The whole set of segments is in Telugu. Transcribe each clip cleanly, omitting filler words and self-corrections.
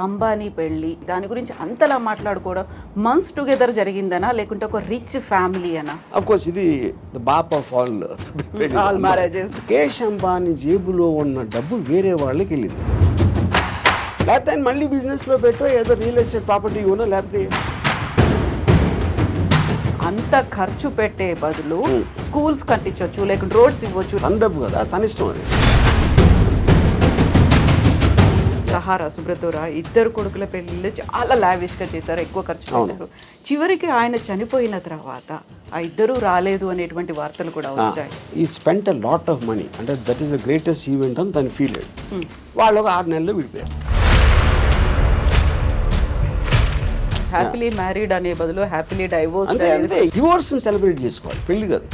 అంబానీ పెళ్ళి దాని గురించి అంతలా మాట్లాడుకోవడం మంత్స్ టుగెదర్ జరిగిందనా లేకుంటే ఒక రిచ్ ఫ్యామిలీ అనా? అఫ్ కోర్స్ ఇది ద బాప్ of all marriages. Mukesh Ambani జేబులో ఉన్న డబ్బు వేరే వాళ్ళకి వెళ్ళింది. లేకపోతే ఆయన మళ్ళీ బిజినెస్లో పెట్టో ఏదో రియల్ ఎస్టేట్ ప్రాపర్టీ ఇవ్వనో లేకపోతే అంత ఖర్చు పెట్టే బదులు స్కూల్స్ కట్టించవచ్చు లేకుంటే రోడ్స్ ఇవ్వచ్చు. తన డబ్బు కదా, తన ఇష్టం అది. సహారా సుబ్రతోరా ఇద్దరు కొడుకుల పెళ్ళిళ్ళు చాలా లావిష్గా చేశారు, ఎక్కువ ఖర్చు పెట్టారు. చివరికి ఆయన చనిపోయిన తర్వాత ఆ ఇద్దరు రాలేదు అనేటువంటి వార్తలు కూడా వచ్చాయి. He spent a lot of money, అంటే that is the greatest event అని తను ఫీల్ అయ్యాడు. వాళ్ళు ఒక 6 నెలల్లో విడిపోయారు. హ్యాపీలీ మ్యారీడ్ అనే బదులు హ్యాపీలీ డైవోర్స్. అంటే డివోర్స్ సెలబ్రేట్ చేసుకోవాలి, పెళ్లి కాదు.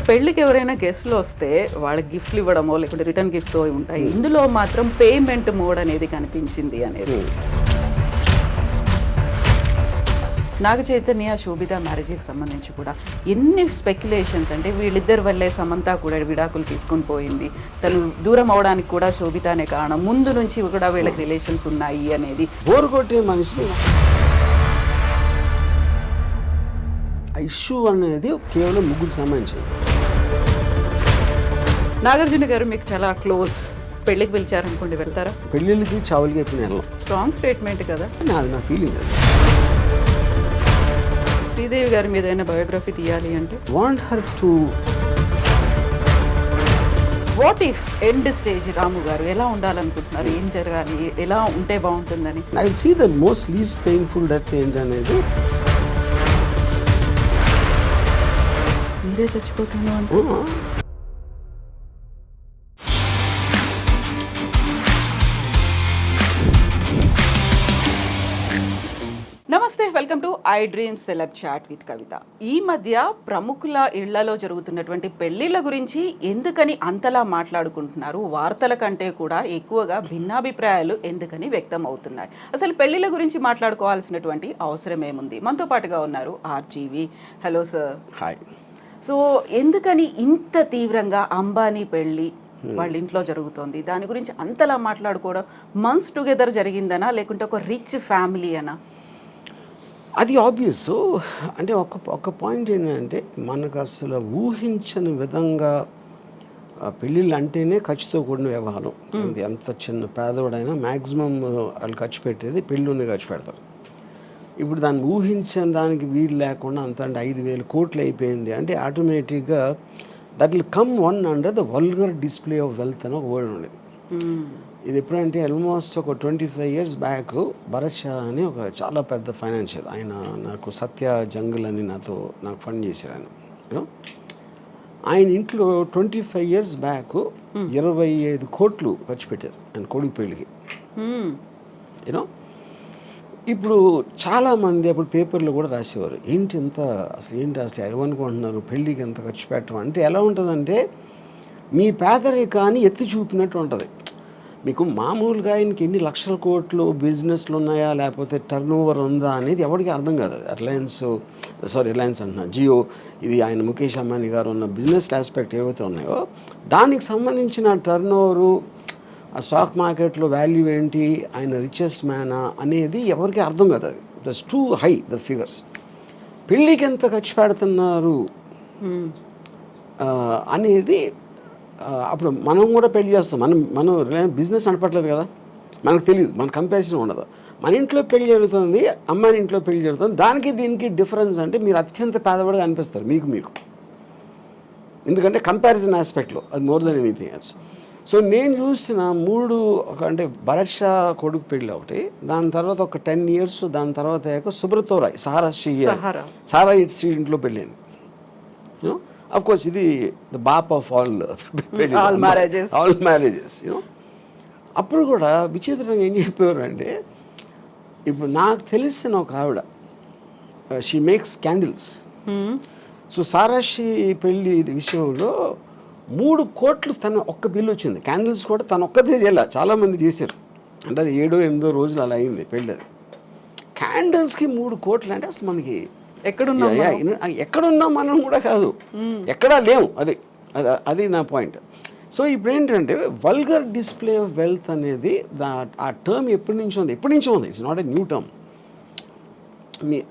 పెళ్ళికి ఎవరైనా గెస్ట్లు వస్తే వాళ్ళకి గిఫ్ట్లు ఇవ్వడమో లేకుంటే రిటర్న్ గిఫ్ట్స్ ఉంటాయి. ఇందులో మాత్రం పేమెంట్ మోడ్ అనేది కనిపించింది అనేది. నాగ చైతన్య శోభిత మ్యారేజ్కి సంబంధించి కూడా ఎన్ని స్పెక్యులేషన్స్, అంటే వీళ్ళిద్దరి వల్లే సమంత కూడా విడాకులు తీసుకొని పోయింది, తను దూరం అవడానికి కూడా శోభితనే కారణం, ముందు నుంచి కూడా వీళ్ళకి రిలేషన్స్ ఉన్నాయి అనేది. బోరు కొట్టే మనిషి ఇష్యూ అనేది కేవలం ముగ్గురికి సంబంధించింది. నాగార్జున గారు మీకు చాలా క్లోజ్, పెళ్ళికి పిలిచారనుకోండి వెళ్తారా? పెళ్ళిళ్ళకి చావులకి ఎప్పుడు వెళ్ళాం. స్ట్రాంగ్ స్టేట్మెంట్ కదా. అది నా ఫీలింగ్. శ్రీదేవి గారి మీద ఏదైనా బయోగ్రఫీ తీయాలి అంటే want her to what if end stage Ramu garu ఎలా ఉండాలనుకుంటున్నారు, ఏం జరగాలి, ఎలా ఉంటే బాగుంటుందని? I will see the most least painful death ఏంటనేది. మీరే చచ్చిపోతాను అంటే నమస్తే, welcome to I dream celeb chat with Kavitha. ఈ మధ్య ప్రముఖుల ఇళ్లలో జరుగుతున్నటువంటి పెళ్లిళ్ళ గురించి ఎందుకని అంతలా మాట్లాడుకుంటున్నారు? వార్తల కంటే కూడా ఎక్కువగా భిన్నాభిప్రాయాలు ఎందుకని వ్యక్తం అవుతున్నాయి? అసలు పెళ్లిళ్ళ గురించి మాట్లాడుకోవాల్సినటువంటి అవసరం ఏముంది? మనతో పాటుగా ఉన్నారు RGV. Hello sir. Hi. So ఎందుకని ఇంత తీవ్రంగా అంబానీ పెళ్ళి వాళ్ళ ఇంట్లో జరుగుతోంది, దాని గురించి అంతలా మాట్లాడుకోవడం మంత్స్ టుగెదర్ జరిగిందనా లేకుంటే ఒక రిచ్ ఫ్యామిలీ అనా? అది ఆబ్వియస్. అంటే ఒక పాయింట్ ఏంటంటే మనకు అసలు ఊహించని విధంగా పెళ్ళిళ్ళు అంటేనే ఖర్చుతో కూడిన వ్యవహారం. ఎంత చిన్న పేదవాడైనా మ్యాక్సిమం వాళ్ళు ఖర్చు పెట్టేది పెళ్ళిలోనే ఖర్చు పెడతారు. ఇప్పుడు దాన్ని ఊహించని దానికి వీలు లేకుండా అంత అంటే 5,000 కోట్లు అయిపోయింది అంటే ఆటోమేటిక్గా that will come one under the vulgar display of wealth అని ఒక వర్డ్ ఉండేది. ఇది ఎప్పుడంటే ఆల్మోస్ట్ ఒక 25 years బ్యాక్ భరత్ షా అని ఒక చాలా పెద్ద ఫైనాన్షియల్, ఆయన నాకు సత్య జంగల్ అని నాకు ఫండ్ చేశారు ఆయన. యూనో ఆయన ఇంట్లో 25 years బ్యాక్ 25 కోట్లు ఖర్చు పెట్టారు ఆయన కొడుకు పెళ్ళికి. యూనో ఇప్పుడు చాలామంది అప్పుడు పేపర్లో కూడా రాసేవారు, ఏంటి అసలు ఏమనుకుంటున్నారు పెళ్ళికి ఎంత ఖర్చు పెట్టడం అంటే. ఎలా ఉంటుందంటే మీ పేదరికాన్ని ఎత్తి చూపినట్టు ఉంటుంది. మీకు మామూలుగా ఆయనకి ఎన్ని లక్షల కోట్లు బిజినెస్లు ఉన్నాయా లేకపోతే టర్న్ ఓవర్ ఉందా అనేది ఎవరికి అర్థం కాదు. రిలయన్స్ అంటున్నా, జియో, ఇది ఆయన ముఖేష్ అంబానీ గారు ఉన్న బిజినెస్ ఆస్పెక్ట్ ఏవైతే ఉన్నాయో దానికి సంబంధించిన టర్న్ ఓవరు, ఆ స్టాక్ మార్కెట్లో వాల్యూ ఏంటి, ఆయన రిచెస్ట్ మ్యానా అనేది ఎవరికి అర్థం కాదు. అది that's two high the figures. పెళ్ళికి ఎంత ఖర్చు పెడుతున్నారు అనేది అప్పుడు మనం కూడా పెళ్లి చేస్తాం. మనం బిజినెస్ నడపట్లేదు కదా, మనకు తెలియదు, మన కంపారిజన్ ఉండదు. మన ఇంట్లో పెళ్లి జరుగుతుంది, అమ్మాయి ఇంట్లో పెళ్లి జరుగుతుంది, దానికి దీనికి డిఫరెన్స్ అంటే మీరు అత్యంత పేదవాడిగా అనిపిస్తారు మీకు. ఎందుకంటే కంపారిజన్ ఆస్పెక్ట్లో అది more than anything else. So నేను చూసిన 3 అంటే భరత్ షా కొడుకు పెళ్ళి ఒకటి, దాని తర్వాత ఒక 10 years, దాని తర్వాత సుబ్రతోరాయ్ సారా ఇంట్లో పెళ్ళింది. యూనో అఫ్ కోర్స్ ఇది ద బాప్ ఆఫ్ ఆల్ మ్యారేజెస్. యూనో అప్పుడు కూడా విచిత్రంగా ఏం చెప్పేవారు అంటే, ఇప్పుడు నాకు తెలిసిన ఒక ఆవిడ, షీ మేక్స్ క్యాండిల్స్. సో సారాషి పెళ్ళి విషయంలో 3 కోట్లు తన ఒక్క బిల్లు వచ్చింది. క్యాండిల్స్ కూడా తను ఒక్కదే చేయాల, చాలామంది చేశారు. అంటే అది 7-8 రోజులు అలా అయింది పెళ్ళి. అది క్యాండిల్స్కి 3 కోట్లు అంటే అసలు మనకి ఎక్కడున్నాం ఎక్కడున్నాం మనం కూడా కాదు, ఎక్కడా లేవు. అది నా పాయింట్. సో ఇప్పుడు ఏంటంటే వల్గర్ డిస్ప్లే ఆఫ్ వెల్త్ అనేది ఆ టర్మ్ ఎప్పటి నుంచో ఉంది. It's not a new term.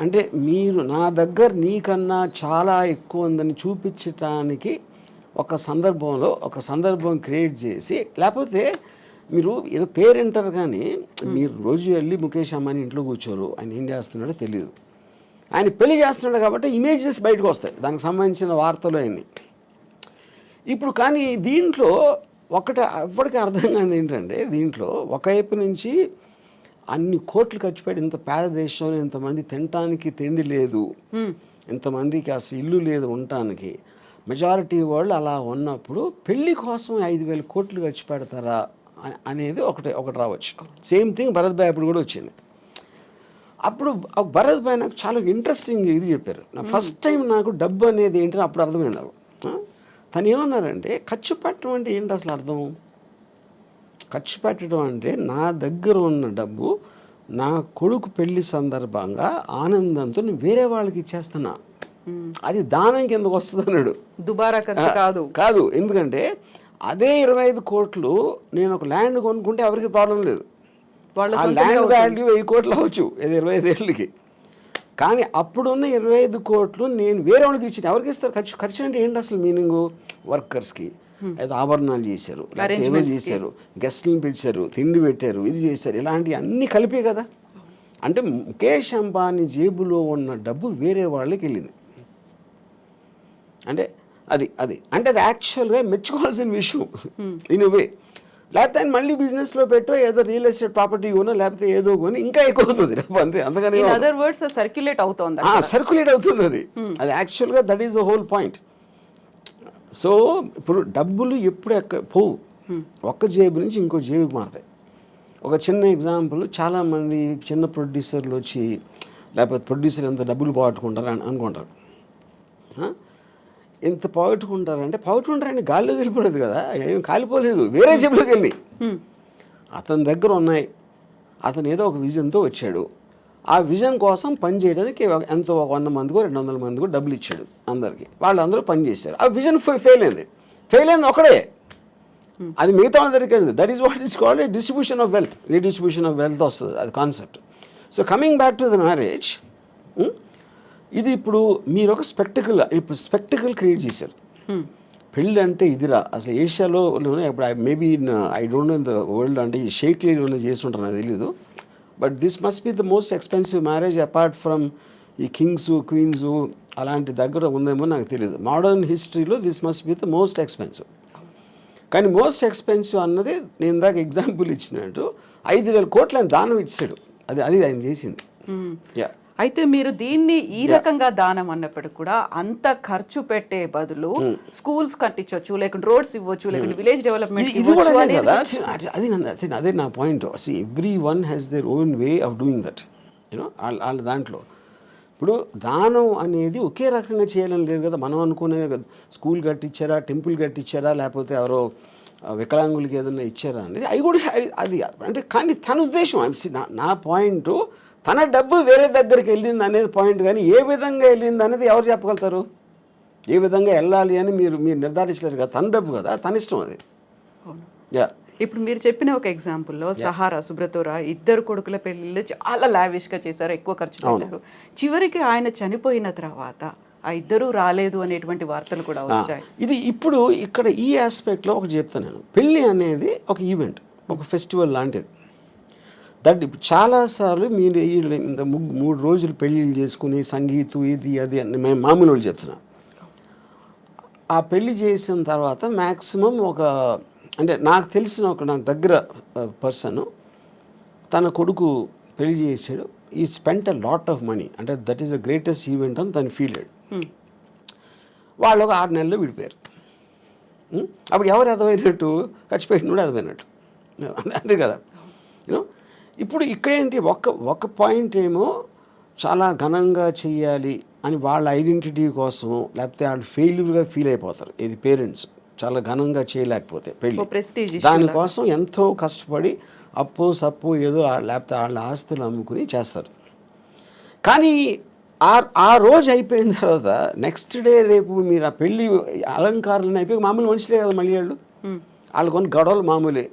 అంటే మీరు నా దగ్గర నీకన్నా చాలా ఎక్కువ ఉందని చూపించటానికి ఒక సందర్భం క్రియేట్ చేసి, లేకపోతే మీరు ఏదో పేరెంటారు కానీ మీరు రోజు వెళ్ళి ముఖేష్ అంబానీ ఇంట్లో కూర్చోరు, ఆయన ఏం చేస్తున్నాడో తెలియదు. ఆయన పెళ్లి చేస్తున్నాడు కాబట్టి ఇమేజెస్ బయటకు వస్తాయి, దానికి సంబంధించిన వార్తలు అన్నీ. ఇప్పుడు కానీ దీంట్లో ఎప్పటికీ అర్థం కాదు ఏంటంటే, దీంట్లో ఒకవైపు నుంచి అన్ని కోట్లు ఖర్చు పెట్టి ఇంత పేద దేశంలో ఇంతమంది తినటానికి తిండి లేదు, ఇంతమందికి అసలు ఇల్లు లేదు ఉండటానికి, మెజారిటీ వాళ్ళు అలా ఉన్నప్పుడు పెళ్లి కోసం 5,000 కోట్లు ఖర్చు పెడతారా అనేది ఒకటి రావచ్చు. సేమ్ థింగ్ భరత్ భాయ్ అప్పుడు కూడా వచ్చింది. అప్పుడు భరత్ భాయ్ నాకు చాలా ఇంట్రెస్టింగ్ ఇది చెప్పారు. ఫస్ట్ టైం నాకు డబ్బు అనేది ఏంటని అప్పుడు అర్థమైంది నాకు. తను ఏమన్నారంటే, ఖర్చు పెట్టడం అంటే ఏంటి అసలు అర్థం? ఖర్చు పెట్టడం అంటే నా దగ్గర ఉన్న డబ్బు నా కొడుకు పెళ్లి సందర్భంగా ఆనందంతో వేరే వాళ్ళకి ఇచ్చేస్తున్నా, అది దానం కిందకు వస్తుంది అన్నాడు. దుబారా ఖర్చు కాదు. ఎందుకంటే అదే 25 కోట్లు నేను ఒక ల్యాండ్ కొనుక్కుంటే ఎవరికి ప్రాబ్లం లేదు, ఆ ల్యాండ్ వాల్యూ 1000 కోట్లు అవ్వచ్చు 25 ఏళ్ళకి. కానీ అప్పుడున్న 25 కోట్లు నేను వేరే వాళ్ళకి ఇచ్చింది. ఎవరికి ఇస్తారు? ఖర్చు అంటే ఏంటి అసలు మీనింగు? వర్కర్స్కి ఏదో ఆభరణాలు చేశారు, ఏదో చేశారు, గెస్ట్లను పిలిచారు, తిండి పెట్టారు, ఇది చేశారు, ఇలాంటివి అన్నీ కలిపే కదా. అంటే ముఖేష్ అంబానీ జేబులో ఉన్న డబ్బు వేరే వాళ్ళకి వెళ్ళింది. అంటే అది యాక్చువల్గా మెచ్చుకోవాల్సిన విషయం ఇన్ వే. లేకపోతే ఆయన మళ్ళీ బిజినెస్లో పెట్టో ఏదో రియల్ ఎస్టేట్ ప్రాపర్టీ కొనో లేకపోతే ఏదో కొని ఇంకా ఎక్కువ అవుతుంది అంతే. అందుకని సర్క్యులేట్ అవుతుంది అది యాక్చువల్గా that is the whole point. So ఇప్పుడు డబ్బులు ఎప్పుడు పోవు, ఒక్క జేబు నుంచి ఇంకో జేబుకి మారుతాయి. ఒక చిన్న ఎగ్జాంపుల్, చాలామంది చిన్న ప్రొడ్యూసర్లు వచ్చి లేకపోతే ప్రొడ్యూసర్ ఎంత డబ్బులు పోగొట్టుకుంటారు అనుకుంటారు. ఎంత పోగొట్టుకుంటారంటే గాల్లో వెళ్ళిపోలేదు కదా, ఏం కాలిపోలేదు, వేరే జేబులోకి వెళ్ళి అతని దగ్గర ఉన్నాయి. అతను ఏదో ఒక విజన్తో వచ్చాడు, ఆ విజన్ కోసం పని చేయడానికి ఎంతో 100 మందికో 200 మందికో డబ్బులు ఇచ్చాడు అందరికీ. వాళ్ళందరూ పని చేశారు, ఆ విజన్ ఫెయిల్ అయింది ఒకడే, అది మిగతా వాళ్ళ దగ్గరికి. That is what is called distribution of wealth, redistribution of wealth వస్తుంది అది concept. So coming back to the marriage, ఇది ఇప్పుడు మీరు ఒక స్పెక్టికల్ క్రియేట్ చేశారు. పెళ్ళి అంటే ఇదిరా అసలు ఏషియాలోనే ఇప్పుడు maybe I don't know in the world, అంటే ఈ షేక్ లీలో చేస్తుంటారు నాకు తెలీదు. But this must be the most expensive marriage apart from ఈ కింగ్స్ క్వీన్స్ అలాంటి దగ్గర ఉందేమో నాకు తెలియదు. మోడర్న్ హిస్టరీలో this must be the most expensive. కానీ మోస్ట్ ఎక్స్పెన్సివ్ అన్నది నేను ఇందాక ఎగ్జాంపుల్ ఇచ్చినట్టు 5,000 కోట్లు ఆయన దానం ఇచ్చాడు, అది ఆయన చేసింది. అయితే మీరు దీన్ని ఈ రకంగా దానం అన్నప్పటికీ కూడా అంత ఖర్చు పెట్టే బదులు స్కూల్స్ కట్టించవచ్చు, లేకుంటే రోడ్స్ ఇవ్వచ్చు, లేకుంటే విలేజ్ డెవలప్మెంట్ అదే నా point. Every one has their own way of doing that. వాళ్ళ దాంట్లో ఇప్పుడు దానం అనేది ఒకే రకంగా చేయాలని లేదు కదా. మనం అనుకునే స్కూల్ కట్టించారా, టెంపుల్ కట్టించారా, లేకపోతే ఎవరో వికలాంగులకి ఏదైనా ఇచ్చారా అనేది అవి కూడా అది అంటే. కానీ తన ఉద్దేశం, నా పాయింట్ తన డబ్బు వేరే దగ్గరికి వెళ్ళింది అనేది పాయింట్. కానీ ఏ విధంగా వెళ్ళింది అనేది ఎవరు చెప్పగలుగుతారు? ఏ విధంగా వెళ్ళాలి అని మీరు నిర్ధారించలేరు కదా. తన డబ్బు కదా, తన ఇష్టం అది. ఇప్పుడు మీరు చెప్పిన ఒక ఎగ్జాంపుల్లో సహారా, సుబ్రతోరా 2 కొడుకుల పెళ్ళిళ్ళు చాలా లావిష్గా చేశారు, ఎక్కువ ఖర్చు పెట్టారు. చివరికి ఆయన చనిపోయిన తర్వాత ఆ 2 రాలేదు అనేటువంటి వార్తలు కూడా వచ్చాయి. ఇది ఇప్పుడు ఇక్కడ ఈ ఆస్పెక్ట్లో ఒకటి చెప్తాను నేను. పెళ్ళి అనేది ఒక ఈవెంట్, ఒక ఫెస్టివల్ లాంటిది. దట్ ఇప్పుడు చాలాసార్లు మీరు ఇంత 3 రోజులు పెళ్ళిళ్ళు చేసుకుని సంగీతం ఇది అది అని మేము మామూలు వాళ్ళు చెప్తున్నాం. ఆ పెళ్ళి చేసిన తర్వాత మ్యాక్సిమం అంటే నాకు తెలిసిన నాకు దగ్గర పర్సన్ తన కొడుకు పెళ్లి చేసాడు, he spent a lot of money, అంటే that is the greatest event అని తను ఫీల్ అయ్యాడు. వాళ్ళు ఒక 6 నెలల్లో విడిపోయారు. అప్పుడు ఎవరు అర్థమైనట్టు? ఖర్చు పెట్టినప్పుడు అర్థమైనట్టు, అంతే కదా. ఇప్పుడు ఇక్కడేంటి, ఒక పాయింట్ ఏమో చాలా ఘనంగా చెయ్యాలి అని వాళ్ళ ఐడెంటిటీ కోసము, లేకపోతే వాళ్ళు ఫెయిల్యూర్గా ఫీల్ అయిపోతారు. ఇది పేరెంట్స్ చాలా ఘనంగా చేయలేకపోతే పెళ్ళి, దానికోసం ఎంతో కష్టపడి అప్పు సప్పు ఏదో లేకపోతే వాళ్ళ ఆస్తులు అమ్ముకుని చేస్తారు. కానీ ఆ రోజు అయిపోయిన తర్వాత నెక్స్ట్ డే రేపు మీరు ఆ పెళ్ళి అలంకారాలు అయిపోయి మామూలు మనుషులే కదా మళ్ళీ వాళ్ళు కొన్ని గొడవలు మామూలే.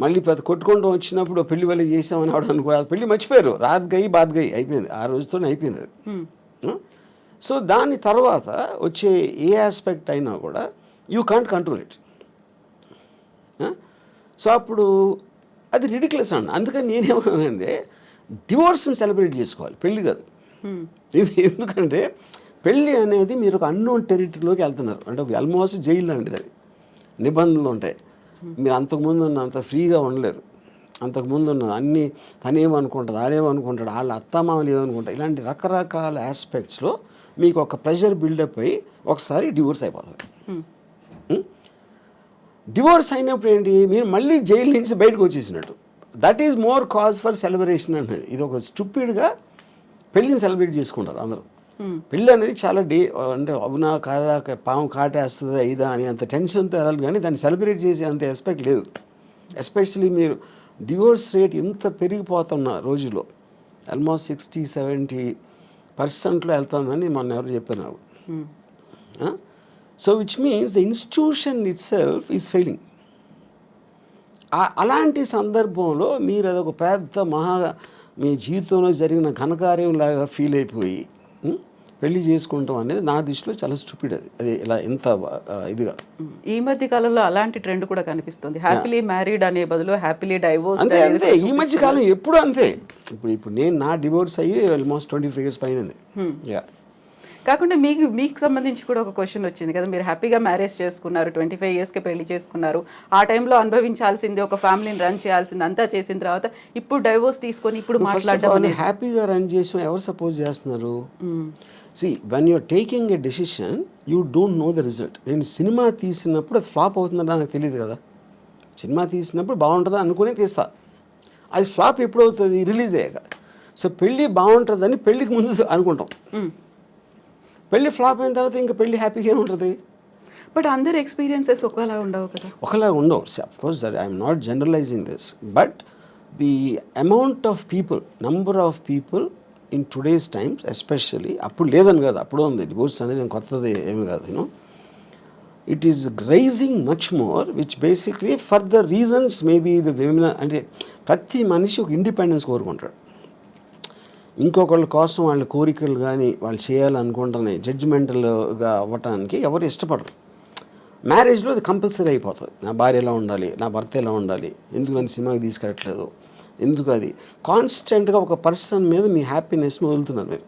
మళ్ళీ పెద్ద కొట్టుకుంటూ వచ్చినప్పుడు పెళ్లి వల్ల చేసామని అవడానికి కూడా పెళ్లి మర్చిపోయారు. రాత్ గయి బాత్ గయి అయిపోయింది, ఆ రోజుతోనే అయిపోయింది అది. సో దాని తర్వాత వచ్చే ఏ ఆస్పెక్ట్ అయినా కూడా యూ కాంట్ కంట్రోల్ ఇట్. సో అప్పుడు అది రిడిక్యులస్ అండి. అందుకని నేనేమన్నానంటే డివోర్స్ని సెలబ్రేట్ చేసుకోవాలి, పెళ్ళి కాదు. ఇది ఎందుకంటే పెళ్ళి అనేది మీరు ఒక అన్నోన్ టెరిటరీలోకి వెళ్తున్నారు, అంటే ఆల్మోస్ట్ జైలు లాంటిది. అది నిబంధనలు ఉంటాయి. మీరు అంతకుముందు ఉన్నంత ఫ్రీగా ఉండలేరు. అంతకుముందు ఉన్న అన్నీ తనేమనుకుంటుంది, ఆడేమనుకుంటాడు, వాళ్ళ అత్తమామలు ఏమనుకుంటారు, ఇలాంటి రకరకాల ఆస్పెక్ట్స్లో మీకు ఒక ప్రెషర్ బిల్డప్ అయ్యి ఒకసారి డివోర్స్ అయిపోతుంది. డివోర్స్ అయినప్పుడు ఏంటి, మీరు మళ్ళీ జైలు నుంచి బయటకు వచ్చేసినట్టు. That is more cause for celebration అనేది. ఇది ఒక స్టూపిడ్గా పెళ్ళిని సెలబ్రేట్ చేసుకుంటారు అందరూ. పెళ్ళి అనేది చాలా అంటే అవునా కాదా, పాము కాటేస్తుందా ఇదా అని అంత టెన్షన్తో వెళ్ళాలి, కానీ దాన్ని సెలబ్రేట్ చేసే అంత ఎస్పెక్ట్ లేదు. ఎస్పెషలీ మీరు డివోర్స్ రేట్ ఎంత పెరిగిపోతున్న రోజుల్లో, ఆల్మోస్ట్ 60-70% వెళ్తుందని మొన్న ఎవరు చెప్పారు. So which means the institution it self is failing. అలాంటి సందర్భంలో మీరు అదొక పెద్ద మీ జీవితంలో జరిగిన ఘనకార్యం లాగా ఫీల్ అయిపోయి పెళ్లి చేసుకుంటాం అనేది నా దృష్టిలో చాలా స్టూపిడ్. అది ఇలా ఎంత ఇదిగా ఈ మధ్య కాలంలో అలాంటి ట్రెండ్ కూడా కనిపిస్తుంది. హ్యాపీలీ మ్యారీడ్ అనే బదులు హ్యాపీలీ డైవోర్స్. అంతే ఈ మధ్య కాలం ఎప్పుడు అంతే. ఇప్పుడు నేను నా డివోర్స్ అయ్యి ఆల్మోస్ట్ 25 years పైన. కాకుండా మీకు సంబంధించి కూడా ఒక క్వశ్చన్ వచ్చింది కదా, మీరు హ్యాపీగా మ్యారేజ్ చేసుకున్నారు, 25 yearsకి పెళ్లి చేసుకున్నారు, ఆ టైంలో అనుభవించాల్సింది, ఒక ఫ్యామిలీని రన్ చేయాల్సింది అంతా చేసిన తర్వాత ఇప్పుడు డైవోర్స్ తీసుకొని ఇప్పుడు మాట్లాడడం హ్యాపీగా రన్ చేసిన ఎవరు సపోజ్ చేస్తున్నారు? See, when you're taking a decision, you don't know the result. నేను సినిమా తీసినప్పుడు అది ఫ్లాప్ అవుతుందని నాకు తెలియదు కదా. సినిమా తీసినప్పుడు బాగుంటుందా అనుకుని తీస్తా, అది ఫ్లాప్ ఎప్పుడు అవుతుంది, రిలీజ్ అయ్యాక. సో పెళ్ళి బాగుంటుందని పెళ్ళికి ముందు అనుకుంటాం, పెళ్ళి ఫ్లాప్ అయిన తర్వాత ఇంకా పెళ్ళి హ్యాపీగా ఉంటుంది. బట్ అందరి ఎక్స్పీరియన్సెస్ ఒకలా ఉండవు కదా. ఒకలా ఉండవు. Of course I'm not generalising this, but the amount of people, number of people in today's times especially, అప్పుడు లేదని కాదు, అప్పుడు ఉంది డివోర్స్ అనేది కొత్తది ఏమి కాదు. It is rising much more, which basically for the reasons maybe the women, అంటే ప్రతి మనిషి ఒక ఇండిపెండెన్స్ కోరుకుంటాడు. ఇంకొకళ్ళ కోసం వాళ్ళ కోరికలు కానీ వాళ్ళు చేయాలనుకుంటున్నాయి జడ్జిమెంటల్గా అవ్వటానికి ఎవరు ఇష్టపడరు. మ్యారేజ్లో అది కంపల్సరీ అయిపోతుంది. నా భార్య ఎలా ఉండాలి, నా భర్త ఎలా ఉండాలి, ఎందుకు నన్ను సినిమాకి తీసుకెళ్ళట్లేదు, ఎందుకు, అది కాన్స్టెంట్గా ఒక పర్సన్ మీద మీ హ్యాపీనెస్ని వదులుతున్నారు మీరు.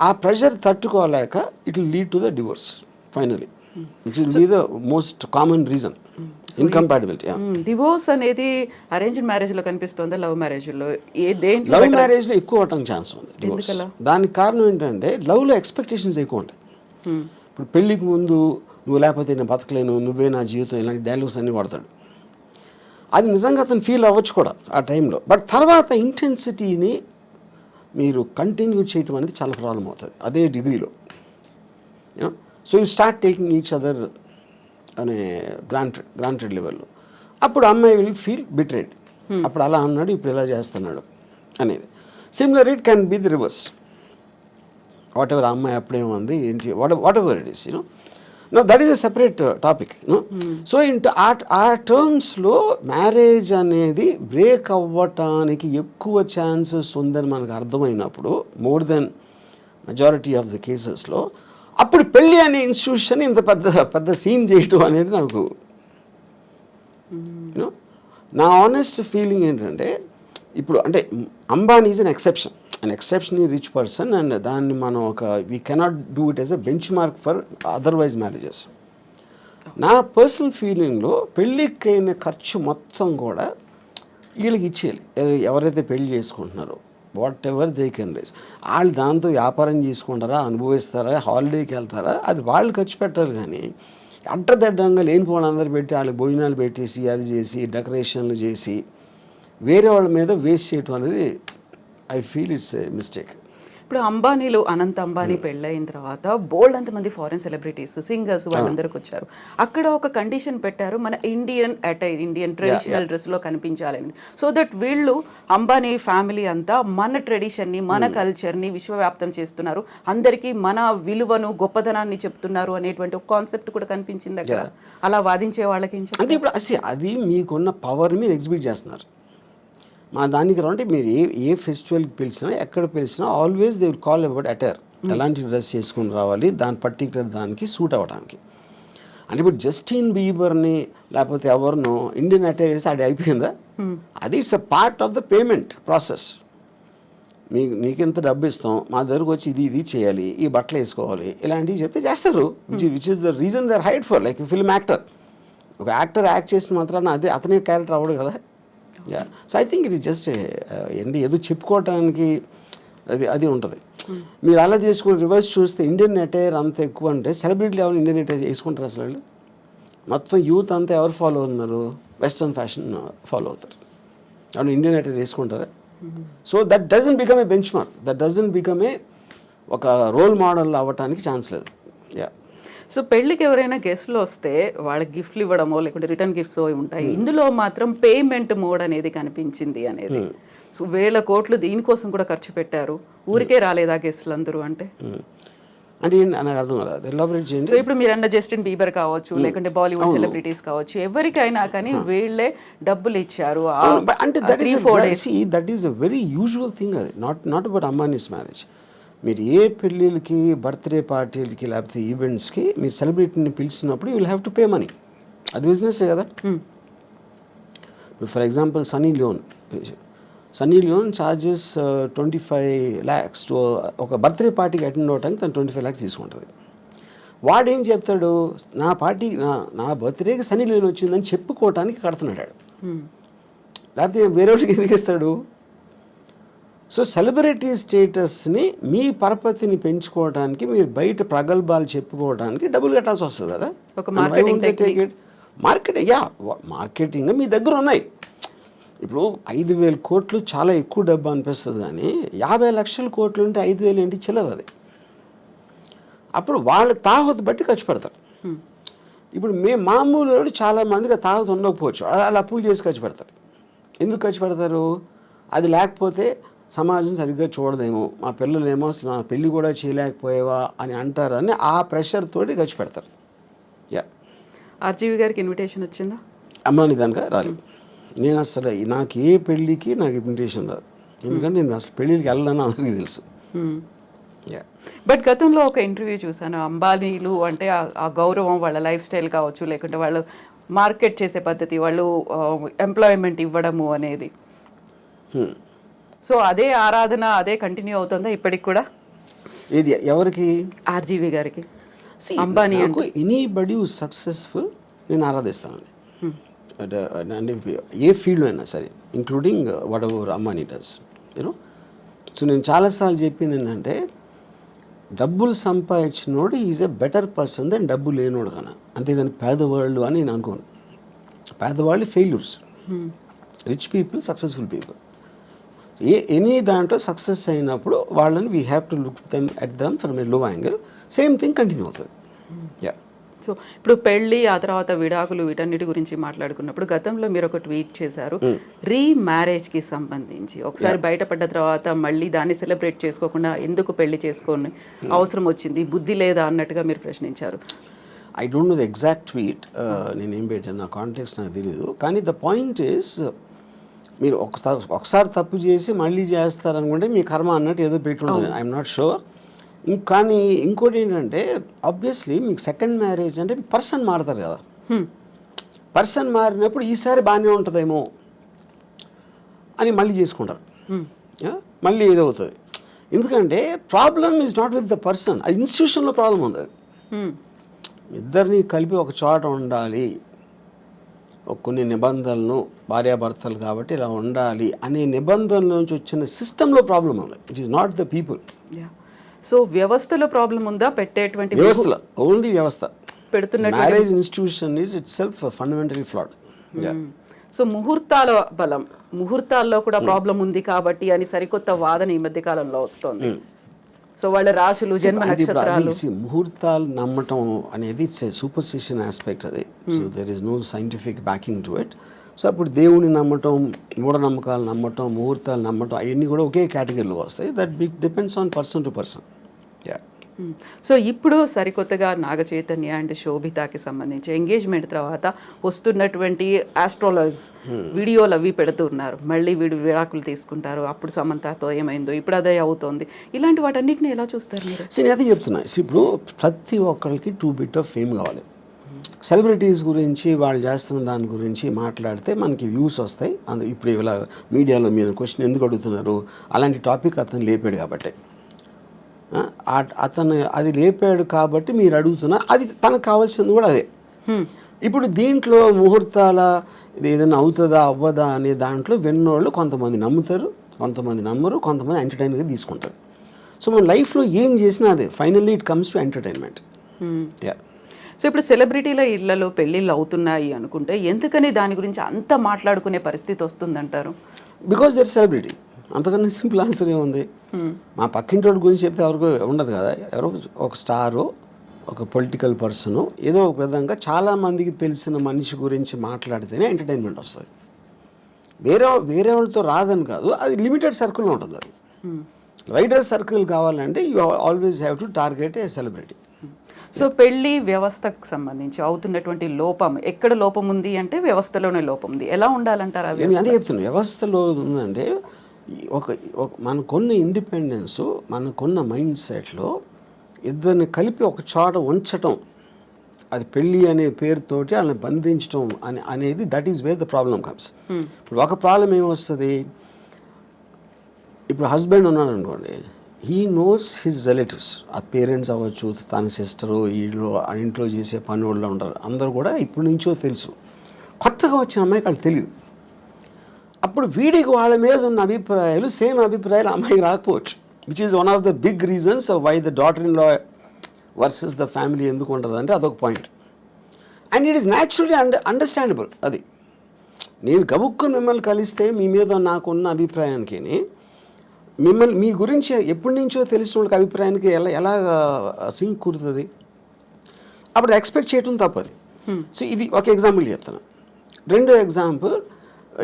ఆ ప్రెషర్ తట్టుకోలేక it will lead to the divorce finally, which will be the most common reason. Incompatibility. Divorce అనేది అరేంజ్డ్ మ్యారేజ్లో కనిపిస్తుందా, లవ్ మ్యారేజ్లో? లవ్ మ్యారేజ్లో ఎక్కువ అవటానికి ఛాన్స్ ఉంది డివోర్స్. దానికి కారణం ఏంటంటే లవ్లో ఎక్స్పెక్టేషన్స్ ఎక్కువ ఉంటాయి. ఇప్పుడు పెళ్ళికి ముందు నువ్వు లేకపోతే నేను బతకలేను, నువ్వే నా జీవితం, ఇలాంటి డైలాగ్స్ అన్నీ వాడతాడు. అది నిజంగా అతను ఫీల్ అవ్వచ్చు కూడా ఆ టైంలో, బట్ తర్వాత ఇంటెన్సిటీని మీరు కంటిన్యూ చేయటం అనేది చాలా ప్రాబ్లం అవుతుంది అదే డిగ్రీలో. So you start taking each other అనే గ్రాంటెడ్ లెవెల్లో. అప్పుడు అమ్మాయి విల్ ఫీల్ బిట్రేడ్, అప్పుడు అలా అన్నాడు ఇప్పుడు ఇలా చేస్తున్నాడు అనేది. Similar it can be the reverse. What ever అమ్మాయి అప్పుడేముంది ఏంటి, what ever it is, know that is a separate topic. So ఆ టర్మ్స్లో మ్యారేజ్ అనేది బ్రేక్ అవ్వటానికి ఎక్కువ ఛాన్సెస్ ఉందని మనకు అర్థమైనప్పుడు, more than majority of the కేసెస్లో, అప్పుడు పెళ్ళి అనే ఇన్స్టిట్యూషన్ ఇంత పెద్ద సీన్ చేయటం అనేది నాకు నా ఆనెస్ట్ ఫీలింగ్ ఏంటంటే, ఇప్పుడు అంటే Ambani is an exceptionally rich person, and దాన్ని మనం we cannot do it as a bench mark for otherwise marriages. నా పర్సనల్ ఫీలింగ్లో పెళ్ళికి అయిన ఖర్చు మొత్తం కూడా వీళ్ళకి ఇచ్చేయాలి, ఎవరైతే పెళ్ళి చేసుకుంటున్నారో. Whatever they can raise, వాళ్ళు దాంతో వ్యాపారం చేసుకుంటారా, అనుభవిస్తారా, హాలిడేకి వెళ్తారా, అది వాళ్ళు ఖర్చు పెట్టారు. కానీ అడ్డదడ్డంగా లేనిపోవడం అందరు పెట్టి వాళ్ళకి భోజనాలు పెట్టేసి అది చేసి డెకరేషన్లు చేసి వేరే వాళ్ళ మీద వేస్ట్ చేయటం అనేది I feel it's a mistake. ఇప్పుడు ఇప్పుడు అంబానీలు అనంత్ అంబానీ పెళ్ళైన తర్వాత బోల్డ్ అంతమంది ఫారెన్ సెలబ్రిటీస్ సింగర్స్ వాళ్ళందరికి వచ్చారు. అక్కడ ఒక కండిషన్ పెట్టారు, మన ఇండియన్ అటైర్, ఇండియన్ ట్రెడిషనల్ డ్రెస్లో కనిపించాలని. సో దట్ వీళ్ళు అంబానీ ఫ్యామిలీ అంతా మన ట్రెడిషన్ని, మన కల్చర్ని విశ్వవ్యాప్తం చేస్తున్నారు, అందరికీ మన విలువను గొప్పదనాన్ని చెప్తున్నారు అనేటువంటి ఒక కాన్సెప్ట్ కూడా కనిపించింది అక్కడ. అలా వాదించే వాళ్ళకి ఏం అంటే ఇప్పుడు అది మీకున్న పవర్ మీరు ఎగ్జిబిట్ చేస్తున్నారు. మా దానికి అంటే మీరు ఏ ఫెస్టివల్కి పిలిచినా ఎక్కడ పిలిచినా always they will call about attire. ఎలాంటి డ్రెస్ చేసుకుని రావాలి, దాని పర్టికులర్ దానికి సూట్ అవ్వడానికి. అంటే ఇప్పుడు జస్టిన్ బీబర్ని లేకపోతే ఎవరినో ఇండియన్ అటైర్ చేస్తే అది అయిపోయిందా? అది it's a part of the payment process. మీకు ఎంత డబ్బు ఇస్తాం, మా దగ్గరకు వచ్చి ఇది చేయాలి, ఈ బట్టలు వేసుకోవాలి, ఇలాంటివి చెప్తే చేస్తారు. Which is the reason they are hide for. Like film actor, ఒక యాక్టర్ యాక్ట్ చేసిన మాత్రాన అదే అతనే క్యారెక్టర్ అవ్వడు కదా. So I think it is just ఏదో చెప్పుకోవటానికి అది ఉంటుంది. మీరు అలా చేసుకుని రివర్స్ చూస్తే ఇండియన్ అటైర్ అంత ఎక్కువ అంటే సెలబ్రిటీలు ఎవరు ఇండియన్ అటైర్ వేసుకుంటారు అసలు? వాళ్ళు మొత్తం యూత్ అంతా ఎవరు ఫాలో అవుతున్నారు? వెస్ట్రన్ ఫ్యాషన్ ఫాలో అవుతారు. అవును, ఇండియన్ అటైర్ వేసుకుంటారా? So that doesn't become a bench mark, that doesn't become a ఒక రోల్ మోడల్ అవ్వటానికి ఛాన్స్ లేదు. యా. సో పెళ్ళికి ఎవరైనా గెస్ట్లు వస్తే వాళ్ళకి గిఫ్ట్లు ఇవ్వడమో లేకుంటే రిటర్న్ గిఫ్ట్స్ ఉంటాయి, ఇందులో మాత్రం పేమెంట్ మోడ్ అనేది కనిపించింది అనేది. సో 1000 కోట్లు దీనికోసం కూడా ఖర్చు పెట్టారు, ఊరికే రాలేదా గెస్ట్లు అందరూ అంటే? అంటే నాకు అర్థం కదా, ఎలాబరేట్ చేయండి. సో ఇప్పుడు మీరు అన్న జస్టిన్ బీబర్ కావచ్చు, లేకుంటే బాలీవుడ్ సెలబ్రిటీస్ కావచ్చు, ఎవరికైనా కానీ వీళ్ళే డబ్బులు ఇచ్చారు. అంటే that is a very usual thing. అది నాట్ అబౌట్ అంబానీస్ మ్యారేజ్. మీరు ఏ పెళ్ళిళ్ళకి, బర్త్డే పార్టీలకి లేకపోతే ఈవెంట్స్కి మీరు సెలబ్రిటీని పిలిచినప్పుడు you will have to pay money. అది బిజినెస్సే కదా. For example Sunny Leone charges 25 lakhs to ఒక బర్త్డే పార్టీకి అటెండ్ అవ్వడానికి తను 25 lakhs తీసుకుంటుంది. వాడేం చెప్తాడు, నా బర్త్డేకి సన్నీ లియోన్ వచ్చిందని చెప్పుకోవటానికి కడుతున్నాడు. లేకపోతే వేరే వాళ్ళకి ఎందుకు ఇస్తాడు? సో సెలబ్రిటీ స్టేటస్ని, మీ పరపతిని పెంచుకోవడానికి మీరు బయట ప్రగల్భాలు చెప్పుకోవడానికి డబ్బులు కట్టాల్సి వస్తుంది కదా. ఒక మార్కెటింగ్ మీ దగ్గర ఉన్నాయి. ఇప్పుడు 5,000 కోట్లు చాలా ఎక్కువ డబ్బు అనిపిస్తుంది, కానీ 50 లక్షల కోట్లు ఉంటే 5,000 ఏంటి చిల్లర అది. అప్పుడు వాళ్ళ తాహతు బట్టి ఖర్చు పెడతారు. ఇప్పుడు మామూలు చాలా మందికి తాహతు ఉండకపోవచ్చు, అలా అప్పులు చేసి ఖర్చు పెడతారు. ఎందుకు ఖర్చు పెడతారు? అది లేకపోతే సమాజం సరిగ్గా చూడదేమో, మా పిల్లలేమో మా పెళ్ళి కూడా చేయలేకపోయేవా అని అంటారని ఆ ప్రెషర్ తోటి ఖర్చు పెడతారు. యా. ఆర్జీవి గారికి ఇన్విటేషన్ వచ్చిందా? అమ్మాని దానిక రాలేదు. నేను అసలు నాకు ఏ పెళ్ళికి నాకు ఇన్విటేషన్ రాదు, ఎందుకంటే నేను అసలు పెళ్ళికి వెళ్ళాలని అందరికీ తెలుసు. బట్ గతంలో ఒక ఇంటర్వ్యూ చూసాను, అంబానీలు అంటే ఆ గౌరవం, వాళ్ళ లైఫ్ స్టైల్ కావచ్చు, లేకుంటే వాళ్ళు మార్కెట్ చేసే పద్ధతి, వాళ్ళు ఎంప్లాయ్మెంట్ ఇవ్వడము అనేది. సో అదే ఆరాధన అదే కంటిన్యూ అవుతుందా ఇప్పటికి కూడా? ఏది ఎవరికి? ఆర్జీవి గారికి. అంబానీ అంటే ఎనీబడి సక్సెస్ఫుల్ నేను ఆరాధిస్తానండి. అంటే ఏ ఫీల్డ్ అయినా సరే, including whatever Ambani does, you know. So నేను చాలాసార్లు చెప్పింది ఏంటంటే, డబ్బులు సంపాదించినోడు is a better person than డబ్బు లేనోడు కన్నా. అంతేగాని పేదవాళ్ళు అని నేను అనుకోను. పేదవాళ్ళు failures, rich people successful people. Any దాంట్లో సక్సెస్ అయినప్పుడు వాళ్ళని we have to look them at them from a low angle. Same thing continue అవుతుంది. యా. సో ఇప్పుడు పెళ్ళి, ఆ తర్వాత విడాకులు, వీటన్నిటి గురించి మాట్లాడుకున్నప్పుడు గతంలో మీరు ఒక ట్వీట్ చేశారు, రీమ్యారేజ్కి సంబంధించి. ఒకసారి బయటపడ్డ తర్వాత మళ్ళీ దాన్ని సెలబ్రేట్ చేసుకోకుండా ఎందుకు పెళ్లి చేసుకొని అవసరం వచ్చింది, బుద్ధి లేదా అన్నట్టుగా మీరు ప్రశ్నించారు. I don't know the exact tweet, నేనేం పెట్టాను, నా కాంటెక్స్ట్ నాకు తెలీదు. కానీ ద పాయింట్ ఈస్, మీరు ఒకసారి తప్పు చేసి మళ్ళీ చేస్తారనుకుంటే మీ కర్మ అన్నట్టు ఏదో పెట్టుంటుంది. I'm not sure. కానీ ఇంకోటి ఏంటంటే, ఆబ్వియస్లీ మీకు సెకండ్ మ్యారేజ్ అంటే పర్సన్ మారుతారు కదా. పర్సన్ మారినప్పుడు ఈసారి బాగానే ఉంటుందేమో అని మళ్ళీ చేసుకుంటారు, మళ్ళీ ఏదవుతుంది. ఎందుకంటే problem is not with the person, అది ఇన్స్టిట్యూషన్లో ప్రాబ్లం ఉంది. అది ఇద్దరిని కలిపి ఒక చోట ఉండాలి, కొన్ని నిబంధనలను, భార్యాభర్తలు కాబట్టి ఇలా ఉండాలి అనే నిబంధనల నుంచి వచ్చిన సిస్టంలో ప్రాబ్లం ఉంది. It is not the people. So వ్యవస్థలో ప్రాబ్లం ఉందా? పెట్టేటువంటి వ్యవస్థలో, ఓన్లీ వ్యవస్థ. పెడుతున్నట్టు marriage institution is itself fundamentally flawed. So ముహూర్తాల బలం, ముహూర్తాల్లో కూడా ప్రాబ్లం ఉంది కాబట్టి అని సరికొత్త వాదన ఈ మధ్య కాలంలో వస్తుంది. సో వాళ్ళ రాశులు జన్మ అంటే ఇప్పుడు నక్షత్రాలు. అది ముహూర్తాలు నమ్మటం అనేది ఇట్స్ ఏ సూపర్స్టిషన్ ఆస్పెక్ట్ అది. So there is no scientific backing to it. సో అప్పుడు దేవుని నమ్మటం, మూఢనమ్మకాలు నమ్మటం, ముహూర్తాలు నమ్మటం అవన్నీ కూడా ఒకే కేటగిరీలో వస్తాయి. That depends on person to person. Yeah. So ఇప్పుడు సరికొత్తగా నాగ చైతన్య అండ్ శోభితాకి సంబంధించి ఎంగేజ్మెంట్ తర్వాత వస్తున్నటువంటి ఆస్ట్రాలజర్స్ వీడియోలు అవి పెడుతున్నారు. మళ్ళీ వీడు విడాకులు తీసుకుంటారు, అప్పుడు సమంతతో ఏమైందో ఇప్పుడు అదే అవుతోంది. ఇలాంటి వాటన్నిటిని ఎలా చూస్తారు మీరు? సరే, అదే చెప్తున్నా. ఇప్పుడు ప్రతి ఒక్కరికి 2 bit ఆఫ్ ఫేమ్ కావాలి. సెలబ్రిటీస్ గురించి వాళ్ళు చేస్తున్న దాని గురించి మాట్లాడితే మనకి వ్యూస్ వస్తాయి. ఇప్పుడు ఇలా మీడియాలో మీరు క్వశ్చన్ ఎందుకు అడుగుతున్నారు, అలాంటి టాపిక్ అతను లేపాడు కాబట్టి, అతను అది లేపాడు కాబట్టి మీరు అడుగుతున్నా, అది తనకు కావాల్సింది కూడా అదే. ఇప్పుడు దీంట్లో ముహూర్తాల ఇది ఏదైనా అవుతుందా అవ్వదా అనే దాంట్లో విన్నోళ్ళు కొంతమంది నమ్ముతారు, కొంతమంది నమ్మరు, కొంతమంది ఎంటర్టైన్గా తీసుకుంటారు. సో మన లైఫ్లో ఏం చేసినా అదే finally it comes to entertainment. Yeah. So ఇప్పుడు సెలబ్రిటీల ఇళ్లలో పెళ్ళిళ్ళు అవుతున్నాయి అనుకుంటే ఎందుకని దాని గురించి అంత మాట్లాడుకునే పరిస్థితి వస్తుందంటారు? Because their celebrity. అంతకన్నా సింపుల్ ఆన్సర్ ఏముంది? మా పక్కింటి వాడి గురించి చెప్తే ఎవరికి ఉండదు కదా. ఎవరో ఒక స్టారు, ఒక పొలిటికల్ పర్సను, ఏదో ఒక విధంగా చాలామందికి తెలిసిన మనిషి గురించి మాట్లాడితేనే ఎంటర్టైన్మెంట్ వస్తుంది. వేరే వాళ్ళతో రాదని కాదు, అది లిమిటెడ్ సర్కిల్లో ఉంటుంది. అది వైడర్ సర్కిల్ కావాలంటే you always have to target A celebrity. So పెళ్లి వ్యవస్థకు సంబంధించి అవుతున్నటువంటి లోపం, ఎక్కడ లోపం ఉంది అంటే వ్యవస్థలోనే లోపం ఉంది. ఎలా ఉండాలంటారు? నేను అదే చెప్తున్నాను. వ్యవస్థలో ఉందంటే మనకున్న ఇండిపెండెన్స్, మనకున్న మైండ్ సెట్లో ఇద్దరిని కలిపి ఒక చోట ఉంచటం, అది పెళ్ళి అనే పేరుతోటి వాళ్ళని బంధించడం అనేది that is where the problem comes. ఇప్పుడు ఒక ప్రాబ్లం ఏమొస్తుంది, ఇప్పుడు హస్బెండ్ ఉన్నాడు అనుకోండి, హీ నోస్ హిజ్ రిలేటివ్స్, ఆ పేరెంట్స్ అవ్వచ్చు, తన సిస్టరు, వీళ్ళు ఇంట్లో చేసే పని వాళ్ళు ఉంటారు, అందరూ కూడా ఇప్పటి నుంచో తెలుసు. కొత్తగా వచ్చిన అమ్మాయికి వాళ్ళు తెలియదు. అప్పుడు వీడికి వాళ్ళ మీద ఉన్న అభిప్రాయాలు సేమ్ అభిప్రాయాలు అమ్మాయికి రాకపోవచ్చు, which is one of the big reasons why the daughter in law versus the family ఎందుకు ఉంటుంది అంటే అదొక point. And it is naturally understandable. అది నేను గబుక్కుని మిమ్మల్ని కలిస్తే మీ మీద నాకున్న అభిప్రాయానికి, మిమ్మల్ని మీ గురించి ఎప్పటి నుంచో తెలిసిన వాళ్ళకి అభిప్రాయానికి ఎలా సింక్ కుదురుతుంది? అప్పుడు ఎక్స్పెక్ట్ చేయటం తప్పది. సో ఇది ఒక ఎగ్జాంపుల్ చెప్తాను. రెండో ఎగ్జాంపుల్,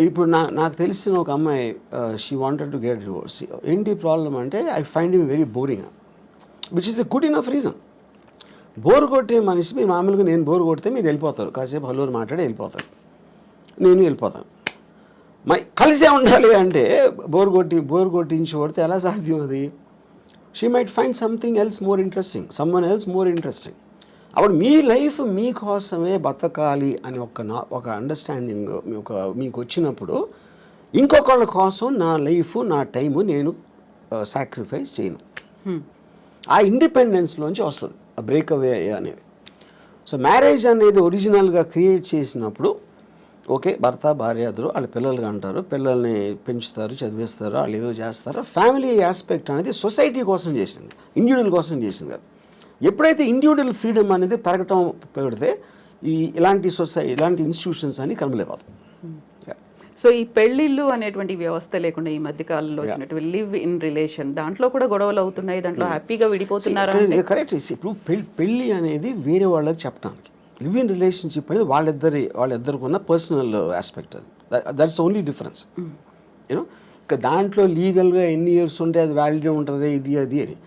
ఇప్పుడు నాకు తెలిసిన ఒక అమ్మాయి, she wanted to get divorce. ఏంటి ప్రాబ్లం అంటే, I find him very boring, which is a good enough reason. Bore కొట్టే మనిషి, మీరు మామూలుగా నేను బోర్ కొడితే మీరు వెళ్ళిపోతారు, కాసేపు హలోరు మాట్లాడి వెళ్ళిపోతారు, నేను వెళ్ళిపోతాను. కలిసే ఉండాలి అంటే బోర్ కొట్టించి కొడితే ఎలా సాధ్యం అది? She might find something else more interesting, someone else more interesting. అప్పుడు మీ లైఫ్ మీకోసమే బతకాలి అని ఒక అండర్స్టాండింగ్ మీకు వచ్చినప్పుడు, ఇంకొకళ్ళ కోసం నా లైఫ్, నా టైము నేను సాక్రిఫైస్ చేయను. ఆ ఇండిపెండెన్స్లోంచి వస్తుంది ఆ బ్రేక్అవే అనేది. సో మ్యారేజ్ అనేది ఒరిజినల్గా క్రియేట్ చేసినప్పుడు ఓకే, భర్త భార్య ఇద్దరు వాళ్ళ పిల్లలుగా అంటారు, పిల్లల్ని పెంచుతారు, చదివిస్తారు, వాళ్ళు ఏదో చేస్తారు. ఫ్యామిలీ ఆస్పెక్ట్ అనేది సొసైటీ కోసం చేసింది, ఇండివిజువల్ కోసం చేసింది కాదు. ఎప్పుడైతే ఇండివిజువల్ ఫ్రీడమ్ అనేది పెరగటం పెడితే ఇలాంటి ఇన్స్టిట్యూషన్స్ అని కనబలేకపోతాయి. సో ఈ పెళ్ళిళ్ళు అనేటువంటి వ్యవస్థ లేకుండా ఈ మధ్య కాలంలో వచ్చినటువంటి లివ్ ఇన్ రిలేషన్, దాంట్లో కూడా గొడవలు అవుతున్నాయి, దాంట్లో హ్యాపీగా విడిపోతున్నారు. కరెక్ట్. ఇప్పుడు పెళ్ళి అనేది వేరే వాళ్ళకి చెప్పడానికి, లివ్ ఇన్ రిలేషన్షిప్ అనేది వాళ్ళిద్దరికి ఉన్న పర్సనల్ ఆస్పెక్ట్. అది దట్స్ ఓన్లీ డిఫరెన్స్. యూనో, ఇక దాంట్లో లీగల్గా ఎన్ని ఇయర్స్ ఉంటే అది వ్యాలిడిటీ ఉంటుంది, ఇది అది అని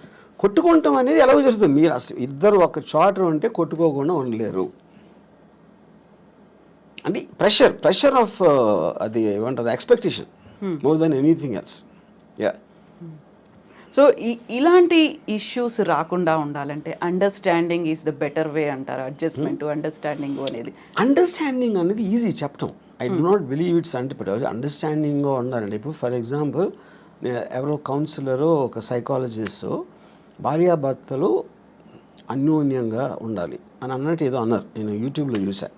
కొట్టుకుంటాం అనేది ఎలా జరుగుతుంది? మీరు అసలు ఇద్దరు ఒక చోట ఉంటే కొట్టుకోకుండా ఉండలేరు. అంటే ప్రెషర్ ఆఫ్ అది ఏమంటారు, expectation more than anything else. Yeah. So ఇలాంటి ఇష్యూస్ రాకుండా ఉండాలంటే understanding is the better way అంటారు. అడ్జస్ట్మెంట్ అండర్స్టాండింగ్ అనేది ఈజీ చెప్పటం. I do not believe it's understanding ఉండాలండి. ఇప్పుడు ఫర్ ఎగ్జాంపుల్, ఎవరో కౌన్సిలరు, ఒక సైకాలజిస్ట్, భార్యాభర్తలు అన్యోన్యంగా ఉండాలి అని అన్నట్టు ఏదో అన్నారు, నేను యూట్యూబ్లో చూశాను.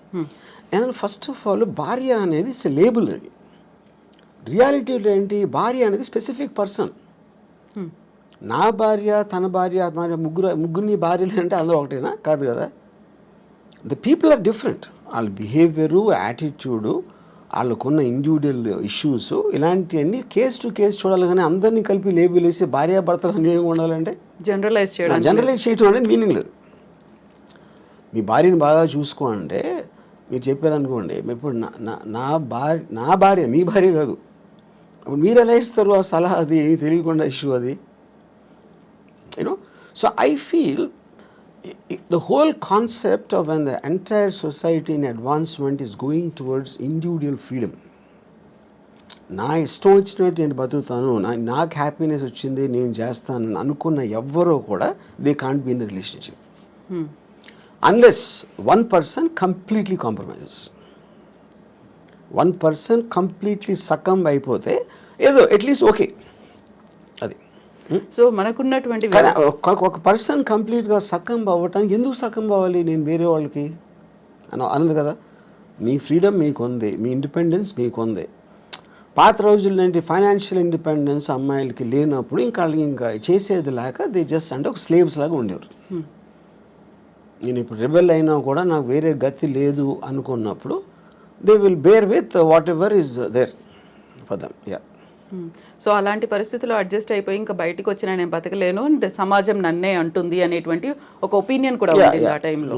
అండ్ ఫస్ట్ ఆఫ్ ఆల్, భార్య అనేది ఇట్స్ లేబుల్. అది రియాలిటీలో ఏంటి, భార్య అనేది స్పెసిఫిక్ పర్సన్. నా భార్య, తన భార్య, ముగ్గురిని భార్యలు అంటే అందరూ ఒకటేనా? కాదు కదా. The people are different. వాళ్ళ బిహేవియరు, యాటిట్యూడు, వాళ్ళకున్న ఇండివిజువల్ ఇష్యూస్, ఇలాంటివన్నీ కేస్ టు కేస్ చూడాలి. కానీ అందరినీ కలిపి లేబుల్ వేసి భార్యాభర్తలు అన్యోన్యంగా ఉండాలంటే జనరలైజ్ చేయడం జనరలైజ్ చేయడం అనేది మీనింగ్ లేదు. మీ భార్యని బాగా చూసుకో అంటే మీరు చెప్పారనుకోండి, ఇప్పుడు నా భార్య మీ భార్య కాదు, అప్పుడు మీరు ఎలా ఇస్తారు ఆ సలహా? అది ఏమి తెలియకుండా ఇష్యూ అది, you know. So I feel the whole concept of when the entire society in advancement is going towards individual freedom. నా ఇష్టం వచ్చినట్టు నేను బతుకుతాను, నాకు హ్యాపీనెస్ వచ్చింది నేను చేస్తాను అనుకున్న ఎవ్వరూ కూడా they can't be in the relationship unless one person completely compromises. One person completely succumb అయిపోతే ఏదో అట్లీస్ట్ ఓకే అది. సో మనకున్నటువంటి కానీ ఒక పర్సన్ కంప్లీట్గా సకంబ్ అవ్వటానికి ఎందుకు సకంబ్ అవ్వాలి నేను వేరే వాళ్ళకి అన్నది కదా. మీ ఫ్రీడమ్ మీకు ఉంది, మీ ఇండిపెండెన్స్ మీకు ఉంది. పాత రోజుల్లో ఏంటి ఫైనాన్షియల్ ఇండిపెండెన్స్ అమ్మాయిలకి లేనప్పుడు ఇంకా వాళ్ళకి ఇంకా చేసేది లేక దే జస్ట్ అంటే ఒక స్లేవ్స్ లాగా ఉండేవారు. నేను ఇప్పుడు రెబెల్ అయినా కూడా నాకు వేరే గతి లేదు అనుకున్నప్పుడు they will bear with whatever is there for them. Yeah. So అలాంటి పరిస్థితుల్లో అడ్జస్ట్ అయిపోయి ఇంకా బయటకు వచ్చినా నేను బతకలేను అంటే సమాజం నన్నే అంటుంది అనేటువంటి ఒక ఒపీనియన్ కూడా ఉంటుంది ఆ టైంలో.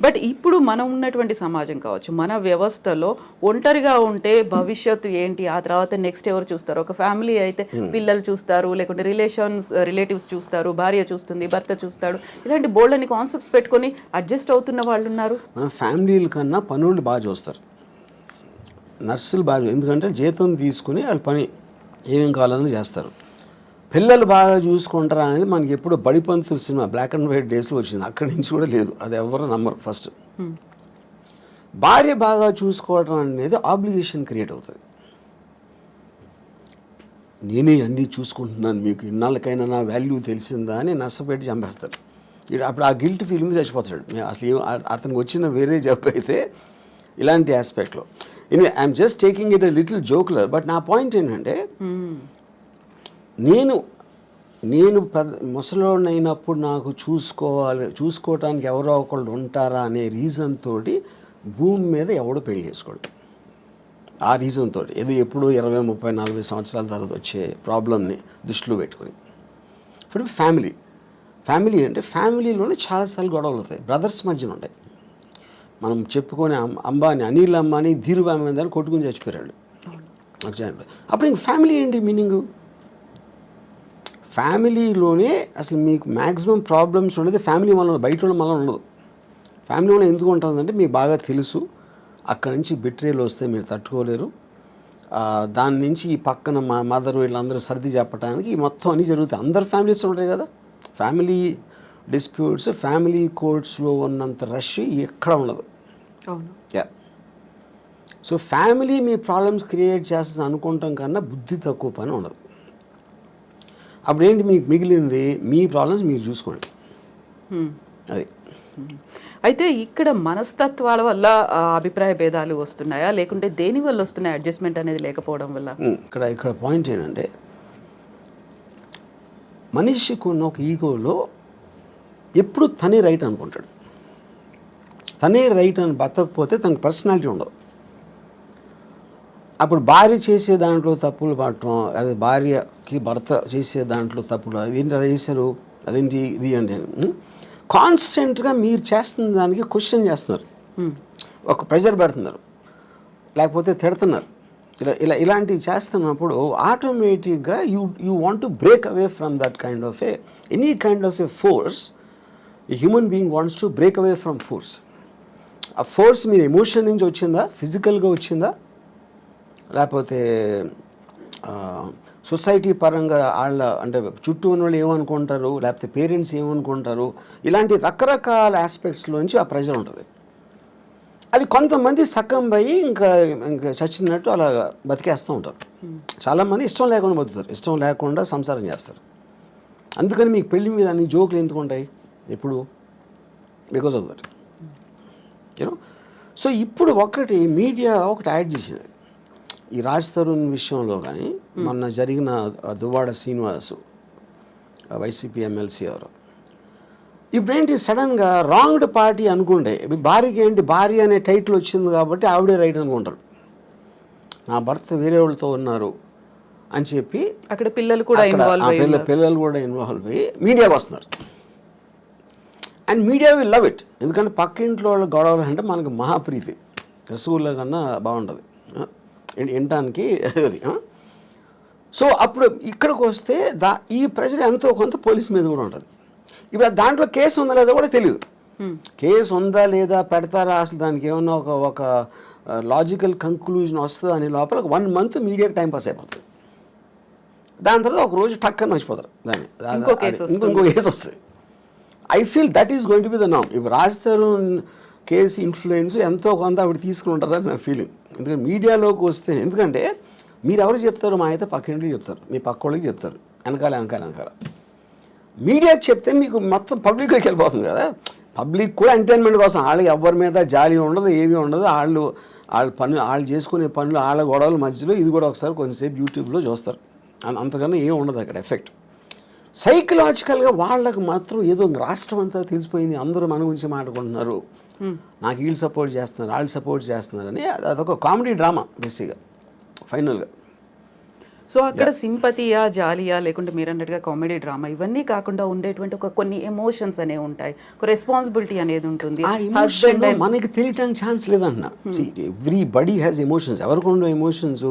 బట్ ఇప్పుడు మనం ఉన్నటువంటి సమాజం కావచ్చు, మన వ్యవస్థలో ఒంటరిగా ఉంటే భవిష్యత్తు ఏంటి, ఆ తర్వాత నెక్స్ట్ ఎవరు చూస్తారు? ఒక ఫ్యామిలీ అయితే పిల్లలు చూస్తారు, లేకుంటే రిలేటివ్స్ చూస్తారు, భార్య చూస్తుంది, భర్త చూస్తాడు, ఇలాంటి బోల్డ్ అని కాన్సెప్ట్స్ పెట్టుకొని అడ్జస్ట్ అవుతున్న వాళ్ళు ఉన్నారు. మన ఫ్యామిలీల కన్నా పనులు బాగా చూస్తారు, నర్సులు బాగా, ఎందుకంటే జీతం తీసుకుని వాళ్ళు పని ఏమేం కావాలని చేస్తారు. పిల్లలు బాగా చూసుకుంటారా అనేది మనకి ఎప్పుడు Badipantulu cinema black and white డేస్లో వచ్చింది, అక్కడి నుంచి కూడా లేదు, అది ఎవరు నమ్మరు. ఫస్ట్ భార్య బాగా చూసుకోవడం అనేది ఆబ్లిగేషన్ క్రియేట్ అవుతుంది. నేనే అన్నీ చూసుకుంటున్నాను, మీకు ఇన్నాళ్ళకైనా నా వాల్యూ తెలిసిందా అని నష్టపెట్టి చంపేస్తారు. అప్పుడు ఆ గిల్ట్ ఫీలింగ్ చచ్చిపోతాడు. అసలు అతనికి వచ్చిన వేరే జాబ్ అయితే ఇలాంటి ఆస్పెక్ట్లో. Anyway I'm just taking it a little jocular. But నా పాయింట్ ఏంటంటే నేను ముసలోడిని అయినప్పుడు నాకు చూసుకోవటానికి ఎవరో ఒకళ్ళు ఉంటారా అనే రీజన్ తోటి భూమి మీద ఎవడో పెళ్లి చేసుకోడు. ఆ రీజన్ తోటి ఏదో ఎప్పుడో 20, 30, 40 సంవత్సరాల తర్వాత వచ్చే ప్రాబ్లమ్ని దృష్టిలో పెట్టుకుని. ఇప్పుడు ఫ్యామిలీ అంటే ఫ్యామిలీలోనే చాలాసార్లు గొడవలు అవుతాయి, బ్రదర్స్ మధ్యన ఉంటాయి. మనం చెప్పుకొని అనిల్ అంబానీ ధీరుభాయ్ అంబానీ కొట్టుకుని చచ్చిపోయాడు. అప్పుడు ఇంక ఫ్యామిలీ ఏంటి మీనింగు? ఫ్యామిలీలోనే అసలు మీకు మ్యాక్సిమం ప్రాబ్లమ్స్ ఉండేది ఫ్యామిలీ వల్ల, బయట వాళ్ళ వల్ల ఉండదు. ఫ్యామిలీ వల్ల ఎందుకు ఉంటుందంటే మీకు బాగా తెలుసు అక్కడి నుంచి బిట్రేలు వస్తే మీరు తట్టుకోలేరు, దాని నుంచి ఈ పక్కన మా మదర్ వీళ్ళందరూ సర్ది చెప్పడానికి మొత్తం అన్నీ జరుగుతాయి. అందరు ఫ్యామిలీస్ ఉంటాయి కదా. ఫ్యామిలీ డిస్ప్యూట్స్, ఫ్యామిలీ కోర్ట్స్లో ఉన్నంత రష్ ఎక్కడ ఉండదు. యా. సో ఫ్యామిలీ మీ ప్రాబ్లమ్స్ క్రియేట్ చేస్తుంది అనుకుంటాం కన్నా బుద్ధి తక్కువ పని ఉండదు. అప్పుడు ఏంటి మీకు మిగిలింది? మీ ప్రాబ్లమ్స్ మీరు చూసుకోండి. అది. అయితే ఇక్కడ మనస్తత్వాల వల్ల అభిప్రాయ భేదాలు వస్తున్నాయా, లేకుంటే దేని వల్ల వస్తున్నాయి అడ్జస్ట్మెంట్ అనేది లేకపోవడం వల్ల? ఇక్కడ పాయింట్ ఏంటంటే మనిషికి ఉన్న ఒక ఈగోలో ఎప్పుడు తనే రైట్ అనుకుంటాడు. తనే రైట్ అని బతకపోతే తనకు పర్సనాలిటీ ఉండదు. అప్పుడు భార్య చేసే దాంట్లో తప్పులు పడటం, అదే భార్యకి భర్త చేసే దాంట్లో తప్పులు, అదేంటి అలా చేశారు, అదేంటి ఇది అంటే కాన్స్టెంట్గా మీరు చేస్తున్న దానికి క్వశ్చన్ చేస్తున్నారు, ఒక ప్రెజర్ పెడుతున్నారు, లేకపోతే తిడుతున్నారు. ఇలాంటివి చేస్తున్నప్పుడు ఆటోమేటిక్గా you want to break away from that kind of any kind of A force. A human being wants to break away from force. ఆ ఫోర్స్ మీరు ఎమోషన్ నుంచి వచ్చిందా, ఫిజికల్గా వచ్చిందా, లేకపోతే సొసైటీ పరంగా వాళ్ళ అంటే చుట్టూ ఉన్న వాళ్ళు ఏమనుకుంటారు, లేకపోతే పేరెంట్స్ ఏమనుకుంటారు, ఇలాంటి రకరకాల ఆస్పెక్ట్స్లోంచి ఆ ప్రెజర్ ఉంటుంది. అది కొంతమంది సకంబ్ అయ్యి ఇంకా చచ్చినట్టు అలా బతికేస్తూ ఉంటారు. చాలామంది ఇష్టం లేకుండా బతుకుతారు, ఇష్టం లేకుండా సంసారం చేస్తారు. అందుకని మీకు పెళ్లి మీద అన్ని జోకులు ఎందుకు ఉంటాయి ఎప్పుడు? Because of that, you know. So ఇప్పుడు మీడియా ఒకటి యాడ్ చేసింది ఈ రాజ్ తరుణ్ విషయంలో. కానీ మొన్న జరిగిన దువ్వాడ శ్రీనివాసు వైసీపీ ఎమ్మెల్సీ ఎవరు, ఇప్పుడేంటి సడన్గా రాంగ్డ్ పార్టీ అనుకుంటే భార్యకి ఏంటి, భార్య అనే టైటిల్ వచ్చింది కాబట్టి ఆవిడే రైట్ అనుకుంటారు. నా భర్త వేరే వాళ్ళతో ఉన్నారు అని చెప్పి అక్కడ పిల్లలు కూడా అక్కడ ఇన్వాల్వ్ ఆ అయ్యి పిల్లలు కూడా ఇన్వాల్వ్ అయ్యి మీడియాకి వస్తున్నారు. And media will love it. ఎందుకంటే పక్క ఇంట్లో వాళ్ళ గొడవలు అంటే మనకు మహాప్రీతి, రసగుల్లా కన్నా బాగుంటుంది వినటానికి అది. సో అప్పుడు ఇక్కడికి వస్తే ఈ ప్రెషర్ ఎంతో కొంత పోలీస్ మీద కూడా ఉంటుంది. ఇప్పుడు దాంట్లో కేసు ఉందా లేదా కూడా తెలియదు. కేసు ఉందా లేదా పెడతారా, అసలు దానికి ఏమన్నా ఒక లాజికల్ కంక్లూజన్ వస్తుందా అని లోపల 1 month మీడియాకి టైం పాస్ అయిపోతుంది. దాని తర్వాత ఒక రోజు టక్కని మర్చిపోతారు దాన్ని, ఇంకో కేసు వస్తుంది. I feel that is going to be the నామ్. ఇప్పుడు రాజ్ తరుణ్ కేసు ఇన్ఫ్లుయెన్స్ ఎంతో కొంత ఆవిడ తీసుకుని ఉంటారని నా ఫీలింగ్. ఎందుకంటే మీడియాలోకి వస్తే, ఎందుకంటే మీరు ఎవరు చెప్తారు, మా అయితే పక్కింటికి చెప్తారు, మీ పక్క వాళ్ళకి చెప్తారు, వెనకాల మీడియాకి చెప్తే మీకు మొత్తం పబ్లిక్లోకి వెళ్ళిపోతుంది కదా. పబ్లిక్ కూడా ఎంటర్టైన్మెంట్ కోసం, వాళ్ళకి ఎవరి మీద జాలి ఉండదు, ఏమీ ఉండదు. వాళ్ళు చేసుకునే పనులు, వాళ్ళ గొడవల మధ్యలో ఇది కూడా ఒకసారి కొంచెంసేపు యూట్యూబ్లో చూస్తారు, అంతకన్నా ఏం ఉండదు అక్కడ ఎఫెక్ట్. సైకలాజికల్గా వాళ్ళకు మాత్రం ఏదో రాష్ట్రం అంతా తెలిసిపోయింది, అందరూ మన గురించి మాట్లాడుకుంటున్నారు, నాకు వీళ్ళు సపోర్ట్ చేస్తున్నారు, వాళ్ళు సపోర్ట్ చేస్తున్నారని అదొక కామెడీ డ్రామా బేసిక్గా ఫైనల్గా. సో అక్కడ సింపతియా, జాలియా, లేకుంటే మీరు అన్నట్టుగా కామెడీ డ్రామా, ఇవన్నీ కాకుండా ఉండేటువంటి కొన్ని ఎమోషన్స్ అనేవి ఉంటాయి, ఒక రెస్పాన్సిబిలిటీ అనేది ఉంటుంది. మనకి తెలియటానికి ఛాన్స్ లేదన్న. Everybody has emotions. ఎవరికి ఉండవు ఎమోషన్స్?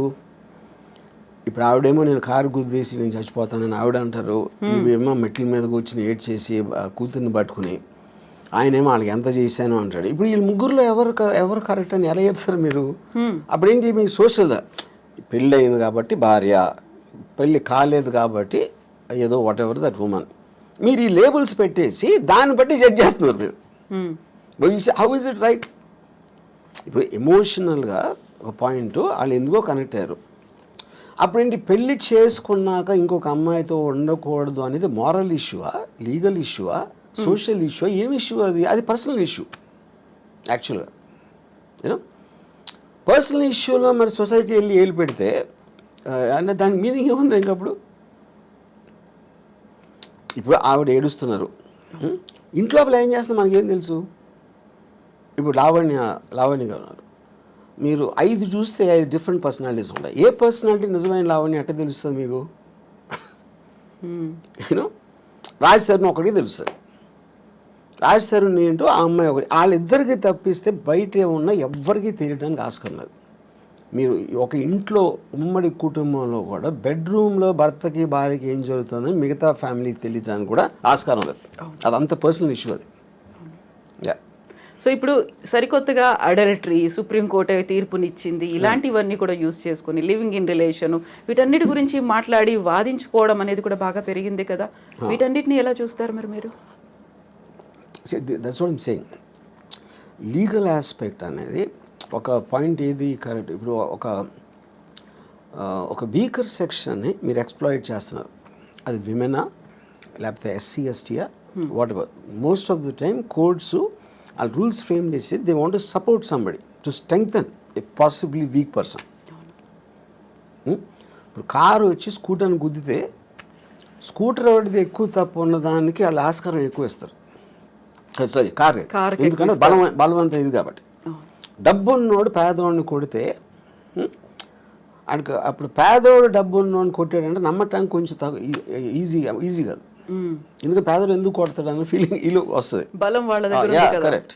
ఇప్పుడు ఆవిడేమో నేను కారు గుద్దేసి నేను చచ్చిపోతానని ఆవిడ అంటారు, ఇవేమో మెట్ల మీద కూర్చుని ఏడ్ చేసి కూతుర్ని పట్టుకుని ఆయనేమో వాళ్ళకి ఎంత చేశాను అంటాడు. ఇప్పుడు వీళ్ళు ముగ్గురులో ఎవరు కరెక్ట్ అని ఎలా చెప్తారు మీరు? అప్పుడేంటి మీ సోషల్, పెళ్ళి అయింది కాబట్టి భార్య, పెళ్ళి కాలేదు కాబట్టి ఏదో వాట్ ఎవర్ దట్ ఉమెన్, మీరు ఈ లేబుల్స్ పెట్టేసి దాన్ని బట్టి జడ్జ్ చేస్తున్నారు మీరు. How is it right? ఇప్పుడు ఎమోషనల్గా ఒక పాయింట్ వాళ్ళు ఎందుకో కనెక్ట్ అయ్యారు. అప్పుడేంటి పెళ్ళి చేసుకున్నాక ఇంకొక అమ్మాయితో ఉండకూడదు అనేది మారల్ ఇష్యూవా, లీగల్ ఇష్యూవా, సోషల్ ఇష్యూ, ఏం ఇష్యూ అది పర్సనల్ ఇష్యూ యాక్చువల్గా. యూనో పర్సనల్ ఇష్యూలో మరి సొసైటీ వెళ్ళి ఏలు పెడితే అంటే దానికి మీనింగ్ ఏముంది ఇంకప్పుడు? ఇప్పుడు ఆవిడ ఏడుస్తున్నారు, ఇంట్లో ఏం చేస్తున్నారు మనకేం తెలుసు? ఇప్పుడు లావణ్య గారు ఉన్నారు, మీరు 5 చూస్తే 5 డిఫరెంట్ పర్సనాలిటీస్ ఉంటాయి. ఏ పర్సనాలిటీ నిజమైన లావణ్య అంటే తెలుస్తుంది మీకు? యూనో రాజ్ తరుణ్ ఒకటి తెలుస్తుంది, రాజ్ తరుణ్ ఏంటో ఆ అమ్మాయి ఒకటి, వాళ్ళిద్దరికి తప్పిస్తే బయట ఉన్న ఎవ్వరికీ తెలియడానికి ఆస్కారం లేదు. మీరు ఒక ఇంట్లో ఉమ్మడి కుటుంబంలో కూడా బెడ్రూమ్లో భర్తకి భార్యకి ఏం జరుగుతుందని మిగతా ఫ్యామిలీకి తెలియడానికి కూడా ఆస్కారం లేదు. అదంత పర్సనల్ ఇష్యూ అది. సో ఇప్పుడు సరికొత్తగా అడల్టరీ సుప్రీంకోర్టు తీర్పునిచ్చింది, ఇలాంటివన్నీ కూడా యూజ్ చేసుకొని లివింగ్ ఇన్ రిలేషన్, వీటన్నిటి గురించి మాట్లాడి వాదించుకోవడం అనేది కూడా బాగా పెరిగింది కదా. వీటన్నిటిని ఎలా చూస్తారు మరి మీరు? That's what I'm saying. Legal aspect అనేది ఒక పాయింట్ ఏది కరెక్ట్. ఇప్పుడు ఒక వీకర్ సెక్షన్ని మీరు ఎక్స్ప్లాయిట్ చేస్తున్నారు, అది విమెనా లేకపోతే ఎస్సీ ఎస్టీయా whatever. Most of the time courts ఆ రూల్స్ ఫ్రేమ్ చేసి they want to support somebody to strengthen a possibly weak person. ఇప్పుడు కారు వచ్చి స్కూటర్ని గుద్దితే స్కూటర్ ఎవరిది ఎక్కువ తప్పు ఉన్నదానికి వాళ్ళు ఆస్కారం ఎక్కువ ఇస్తారు. సారీ కార్, ఎందుకంటే బలవంతం ఇది కాబట్టి. డబ్బు ఉన్నోడు పేదవాడిని కొడితే ఆయనకు, అప్పుడు పేదోడు డబ్బు ఉన్నోడిని కొట్టాడంటే నమ్మటానికి కొంచెం ఈజీ కాదు. ఎందుకంటే పేదోడు ఎందుకు కొడతాడు అన్న ఫీలింగ్ వీళ్ళు వస్తుంది, బలం వాళ్ళ దగ్గర. కరెక్ట్.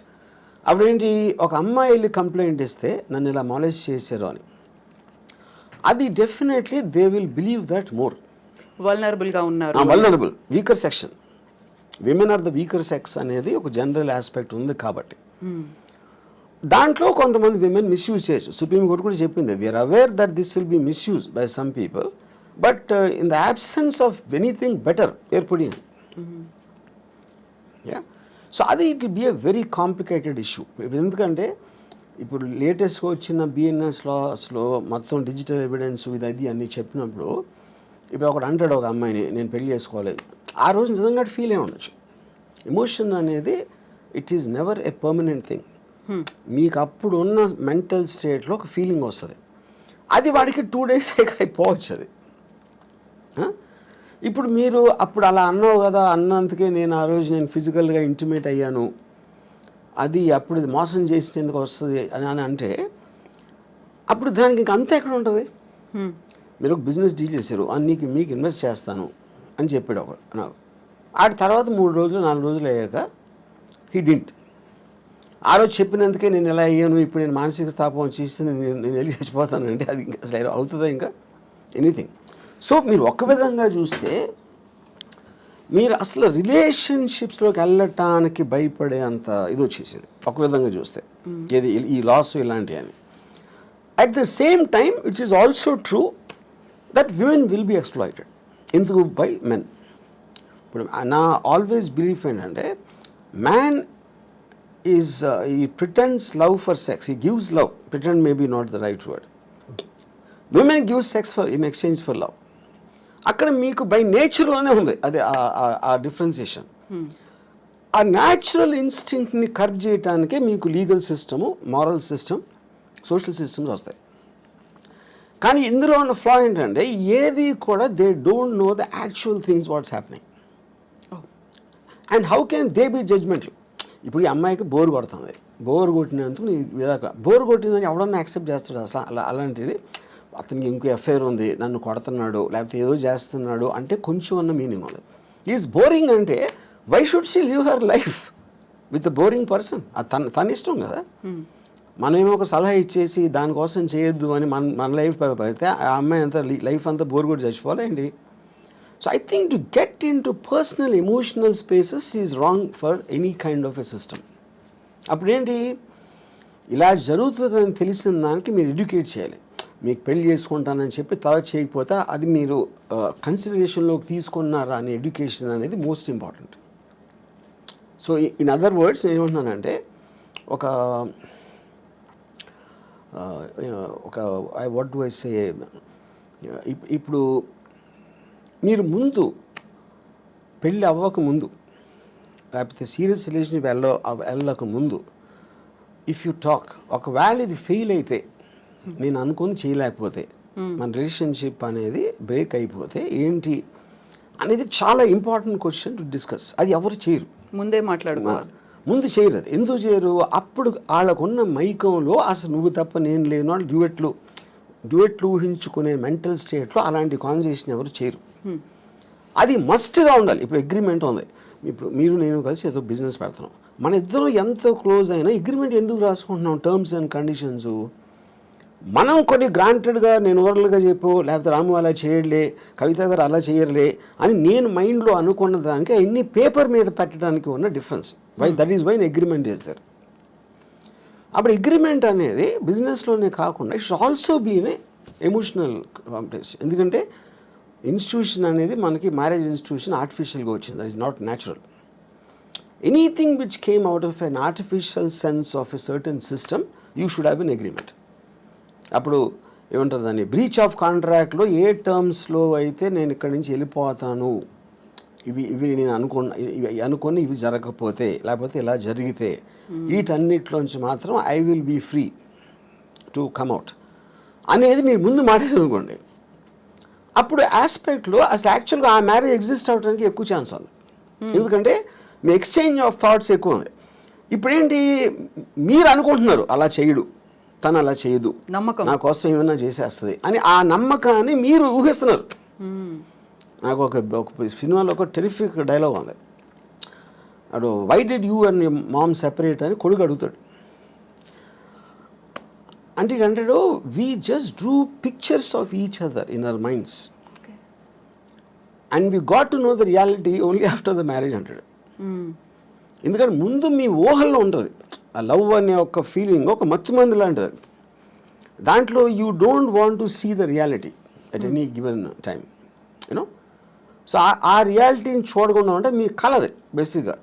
అప్పుడేంటి, ఒక అమ్మాయి వెళ్ళి కంప్లైంట్ ఇస్తే నన్ను ఇలా మాలేజ్ చేశారు అని, అది definitely they will believe that more. వల్నరబుల్గా ఉన్నారు, vulnerable weaker section, women are the weaker sex అనేది ఒక జనరల్ ఆస్పెక్ట్ ఉంది కాబట్టి దాంట్లో కొంతమంది విమెన్ మిస్యూజ్ చేయొచ్చు. సుప్రీంకోర్టు కూడా చెప్పింది, we are aware that this will be misuse by some people, but in the absence of anything better ఏర్పడింది. సో అది it will be a very complicated issue. ఎందుకంటే ఇప్పుడు లేటెస్ట్గా వచ్చిన బిఎన్ఎస్ లాస్లో మొత్తం డిజిటల్ ఎవిడెన్స్ ఇది అన్నీ చెప్పినప్పుడు, ఇప్పుడు ఒకడు అంటాడు ఒక అమ్మాయిని నేను పెళ్లి చేసుకోవాలి, ఆ రోజు నిజంగా ఫీల్ అయి ఉండొచ్చు. ఎమోషన్ అనేది it is never a permanent thing. మీకు అప్పుడు ఉన్న మెంటల్ స్టేట్లో ఒక ఫీలింగ్ వస్తుంది, అది వాడికి 2 days అయిపోవచ్చు అది. ఇప్పుడు మీరు అప్పుడు అలా అన్నావు కదా, అన్నందుకే నేను ఆ రోజు నేను ఫిజికల్గా ఇంటిమేట్ అయ్యాను, అది అప్పుడు ఇది మోసం చేసినందుకు వస్తుంది అని అంటే అప్పుడు దానికి ఇంక అంత ఎక్కడ ఉంటుంది? మీరు ఒక బిజినెస్ డీల్ చేశారు, నీకు మీకు ఇన్వెస్ట్ చేస్తాను అని చెప్పాడు ఒకడు నాకు. ఆ తర్వాత 3 రోజులు 4 రోజులు అయ్యాక హీ డింట్. ఆ రోజు చెప్పినందుకే నేను ఎలా అయ్యాను, ఇప్పుడు నేను మానసిక స్థాపం చేస్తే నేను వెళ్ళి చచ్చిపోతాను అంటే అది ఇంకా అసలు అవుతుందా ఇంకా ఎనీథింగ్. సో మీరు ఒక విధంగా చూస్తే మీరు అసలు రిలేషన్షిప్స్లోకి వెళ్ళటానికి భయపడే అంత ఇది వచ్చేసింది ఒక విధంగా చూస్తే, ఏది ఈ లాస్ ఇలాంటివి అని. At the same time it is also true that women will be exploited. ఎందుకు? By men. ఇప్పుడు నా ఆల్వేస్ బిలీఫ్ ఏంటంటే man is he pretends love for sex, he gives love, pretend maybe not the right word. Women gives sex for in exchange for love. అక్కడ మీకు బై నేచర్లోనే ఉంది అదే ఆ డిఫరెన్సియేషన్. ఆ న్యాచురల్ ఇన్స్టింక్ట్ని కర్బ్ చేయడానికే మీకు legal system, moral system, social systems వస్తాయి. కానీ ఇందులో ఉన్న ఫ్లా ఏంటంటే ఏది కూడా they don't know the actual things what's happening and how can they be జడ్జ్మెంట్లు. ఇప్పుడు ఈ అమ్మాయికి బోర్ కొడుతుంది, బోర్ కొట్టినందుకు బోర్ కొట్టిందని ఎవడన్నా యాక్సెప్ట్ చేస్తాడు అసలు? అలాంటిది అతనికి ఇంకో ఎఫ్ఐఆర్ ఉంది, నన్ను కొడుతున్నాడు లేకపోతే ఏదో చేస్తున్నాడు అంటే కొంచెం అన్న మీనింగ్ ఉంది. ఈజ్ బోరింగ్ అంటే why should she live her life with boring person? అది తన ఇష్టం కదా. మనమేమో ఒక సలహా ఇచ్చేసి దానికోసం చేయొద్దు అని మన లైఫ్ అయితే ఆ అమ్మాయి అంతా లైఫ్ అంతా బోర్ కొట్టి చచ్చిపోవాలండి. So I think to get into personal emotional spaces is wrong for any kind of a system. అప్పుడేంటి, ఇలా జరుగుతుందని తెలిసిన దానికి మీరు ఎడ్యుకేట్ చేయాలి. మీకు పెళ్లి చేసుకుంటానని చెప్పి తర్వాత చేయకపోతే అది మీరు కన్సిడరేషన్లోకి తీసుకున్నారా అని ఎడ్యుకేషన్ అనేది most important. So in other words ఏమంటున్నానంటే ఒక వాట్ డు ఐ సే, ఇప్పుడు మీరు ముందు పెళ్ళి అవ్వక ముందు లేకపోతే సీరియస్ రిలేషన్షిప్ వెళ్ళక ముందు ఇఫ్ యూ టాక్, ఒకవేళ ఇది ఫెయిల్ అయితే, నేను అనుకుని చేయలేకపోతే, మన రిలేషన్షిప్ అనేది బ్రేక్ అయిపోతే ఏంటి అనేది చాలా ఇంపార్టెంట్ క్వశ్చన్ టు డిస్కస్. అది ఎవరు చేయరు, ముందే మాట్లాడుకోవాలి. ముందు చేయరు. అది ఎందుకు చేయరు? అప్పుడు వాళ్ళకున్న మైకంలో అసలు నువ్వు తప్ప నేను లేను అని డ్యూయెట్లు ఊహించుకునే మెంటల్ స్టేట్లో అలాంటి కాన్వర్సేషన్ ఎవరు చేయరు. అది మస్ట్గా ఉండాలి. ఇప్పుడు అగ్రిమెంట్ ఉంది, ఇప్పుడు మీరు నేను కలిసి ఏదో బిజినెస్ పెడుతున్నాం, మన ఇద్దరం ఎంతో క్లోజ్ అయినా అగ్రిమెంట్ ఎందుకు రాసుకుంటున్నాం? టర్మ్స్ అండ్ కండిషన్స్ మనం కొన్ని గ్రాంటెడ్గా నేను ఓరల్గా చెప్పు, లేకపోతే రాము అలా చేయలే, కవిత గారు అలా చేయర్లే అని నేను మైండ్లో అనుకున్న దానికి అన్ని పేపర్ మీద పెట్టడానికి ఉన్న difference. That is why agreement is there. అప్పుడు అగ్రిమెంట్ అనేది బిజినెస్లోనే కాకుండా it's also been emotional complex. ఎందుకంటే ఇన్స్టిట్యూషన్ అనేది మనకి మ్యారేజ్ ఇన్స్టిట్యూషన్ ఆర్టిఫిషియల్గా వచ్చింది, that is not natural. Anything which came out of an artificial sense of a certain system you should have an agreement. అప్పుడు ఏమంటారు దాన్ని, బ్రీచ్ ఆఫ్ కాంట్రాక్ట్లో ఏ టర్మ్స్లో అయితే నేను ఇక్కడి నుంచి వెళ్ళిపోతాను, ఇవి నేను అనుకుని ఇవి జరగకపోతే లేకపోతే ఇలా జరిగితే వీటన్నిటిలోంచి మాత్రం I will be free to come out అనేది మీరు ముందు మాట్లాడుకోండి. అప్పుడు ఆస్పెక్ట్లో అసలు యాక్చువల్గా ఆ మ్యారేజ్ ఎగ్జిస్ట్ అవడానికి ఎక్కువ ఛాన్స్ ఉంది. ఎందుకంటే మీ ఎక్స్చేంజ్ ఆఫ్ థాట్స్ ఎక్కువ ఉంది. ఇప్పుడేంటి, మీరు అనుకుంటున్నారు అలా చేయడు, తను అలా చేయదు, నా కోసం ఏమైనా చేసేస్తుంది అని ఆ నమ్మకాన్ని మీరు ఊహిస్తున్నారు. నాకు ఒక సినిమాలో ఒక టెరిఫిక్ డైలాగ్ ఉంది, అడు why did you and mom separate అని కొడుకు అడుగుతాడు. అంటే అంటాడు we just drew pictures of each other in our minds and we got to know the reality only after the marriage అంటాడు. ఎందుకంటే ముందు మీ ఊహల్లో ఉంటుంది ఆ లవ్ అనే ఒక ఫీలింగ్, ఒక మత్తుమంది లాంటిది. దాంట్లో you don't want to see the reality at any given time, you know. So ఆ రియాలిటీని చూడకుండా ఉంటే మీ కలది బేసిక్గా.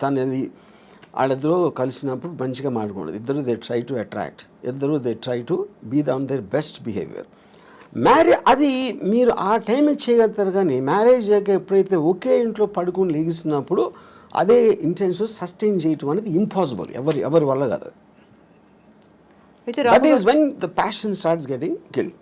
తనది వాళ్ళిద్దరూ కలిసినప్పుడు మంచిగా మాట్లాడుకోండి, ఇద్దరు దే ట్రై టు అట్రాక్ట్, ఇద్దరు they try to be on their best behaviour. అది మీరు ఆ టైం చేయగలుగుతారు. కానీ మ్యారేజ్ అయ్యాక ఎప్పుడైతే ఒకే ఇంట్లో పడుకుని లేగిస్తున్నప్పుడు అదే ఇంటెన్షన్ సస్టైన్ చేయటం అనేది ఇంపాసిబుల్, ఎవరి వల్ల కాదు. That is when the passion starts getting killed.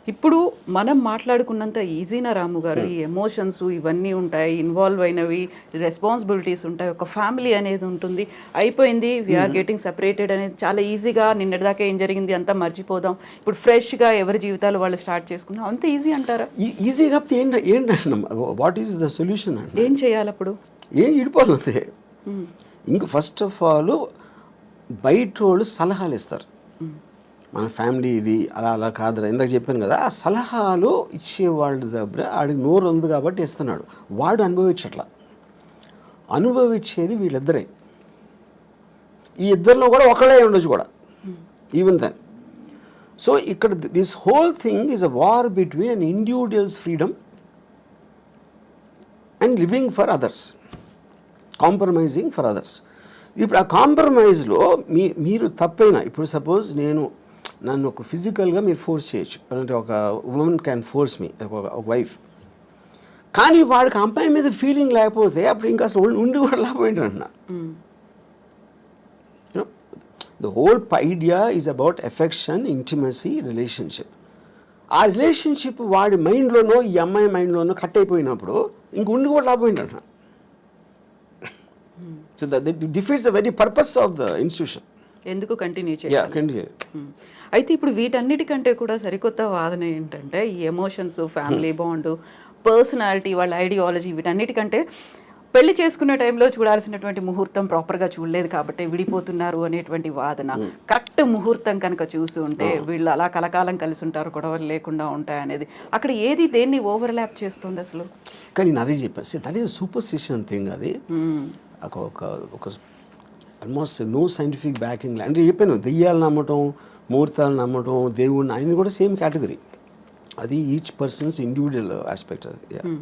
ఇప్పుడు మనం మాట్లాడుకున్నంత ఈజీనా రాము గారు, ఈ ఎమోషన్స్ ఇవన్నీ ఉంటాయి, ఇన్వాల్వ్ అయినవి, రెస్పాన్సిబిలిటీస్ ఉంటాయి, ఒక ఫ్యామిలీ అనేది ఉంటుంది, అయిపోయింది వీఆర్ గెటింగ్ సెపరేటెడ్ అనేది చాలా ఈజీగా నిన్నటిదాకా ఏం జరిగింది అంతా మర్చిపోదాం, ఇప్పుడు ఫ్రెష్గా ఎవరి జీవితాలు వాళ్ళు స్టార్ట్ చేసుకుందాం, అంత ఈజీ అంటారా? ఈజీ కాకపోతే ఏంటంటే వాట్ ఈస్ ద సొల్యూషన్ అంటే ఏం చేయాలి అప్పుడు? ఏం ఇడిపోతుంది. ఇంక ఫస్ట్ ఆఫ్ ఆల్ బయట వాళ్ళు సలహాలు ఇస్తారు, మన ఫ్యామిలీ ఇది అలా అలా కాదురా, ఇందాక చెప్పాను కదా, ఆ సలహాలు ఇచ్చేవాళ్ళ దగ్గర ఆడికి నోరు ఉంది కాబట్టి ఇస్తున్నాడు, వాడు అనుభవించట్లా. అనుభవించేది వీళ్ళిద్దరే, ఈ ఇద్దరిలో కూడా ఒకళ్ళే ఉండొచ్చు కూడా, ఈవెన్ దెన్. సో ఇక్కడ this whole thing is a war between an individuals freedom and living for others, compromising for others. ఇప్పుడు ఆ కాంప్రమైజ్లో మీరు తప్పైనా, ఇప్పుడు సపోజ్ నన్ను ఒక ఫిజికల్గా మీరు ఫోర్స్ చేయొచ్చు, అంటే ఒక ఉమెన్ క్యాన్ ఫోర్స్ మీ, ఒక వైఫ్, కానీ వాడికి అమ్మాయి మీద ఫీలింగ్ లేకపోతే అప్పుడు ఇంకా అసలు ఉండి కూడా లాభం ఏంటంటున్నా. The whole idea is about affection, intimacy, relationship. ఆ రిలేషన్షిప్ వాడి మైండ్లోనో ఈ అమ్మాయి మైండ్లోనో కట్ అయిపోయినప్పుడు ఇంక ఉండి కూడా లాభం ఏంటంటున్నా. So that defeats the very purpose of the institution. ఎందుకు కంటిన్యూ చేయాలి? అయితే ఇప్పుడు వీటన్నిటికంటే కూడా సరికొత్త వాదన ఏంటంటే, ఈ ఎమోషన్స్, ఫ్యామిలీ బాండ్, పర్సనాలిటీ, వాళ్ళ ఐడియాలజీ, వీటన్నిటికంటే పెళ్లి చేసుకునే టైంలో చూడాల్సినటువంటి ముహూర్తం ప్రాపర్గా చూడలేదు కాబట్టి విడిపోతున్నారు అనేటువంటి వాదన. కరెక్ట్ ముహూర్తం కనుక చూసి ఉంటే వీళ్ళు అలా కలకాలం కలిసి ఉంటారు, గొడవలు లేకుండా ఉంటాయి అనేది, అక్కడ ఏది దేన్ని ఓవర్లాప్ చేస్తుంది అసలు? కానీ నేను అదే చెప్పాను, దట్ ఈస్ సూపర్స్టిషన్ థింగ్. అది ఒక ఆల్మోస్ట్ నో సైంటిఫిక్ బ్యాకింగ్. అంటే చెప్పాను, దెయ్యాలు నమ్మటం, ముహూర్తాలు నమ్మటం, దేవుడిని, ఆయన కూడా సేమ్ కేటగిరీ. అది ఈచ్ పర్సన్స్ ఇండివిజువల్ ఆస్పెక్ట్. అది.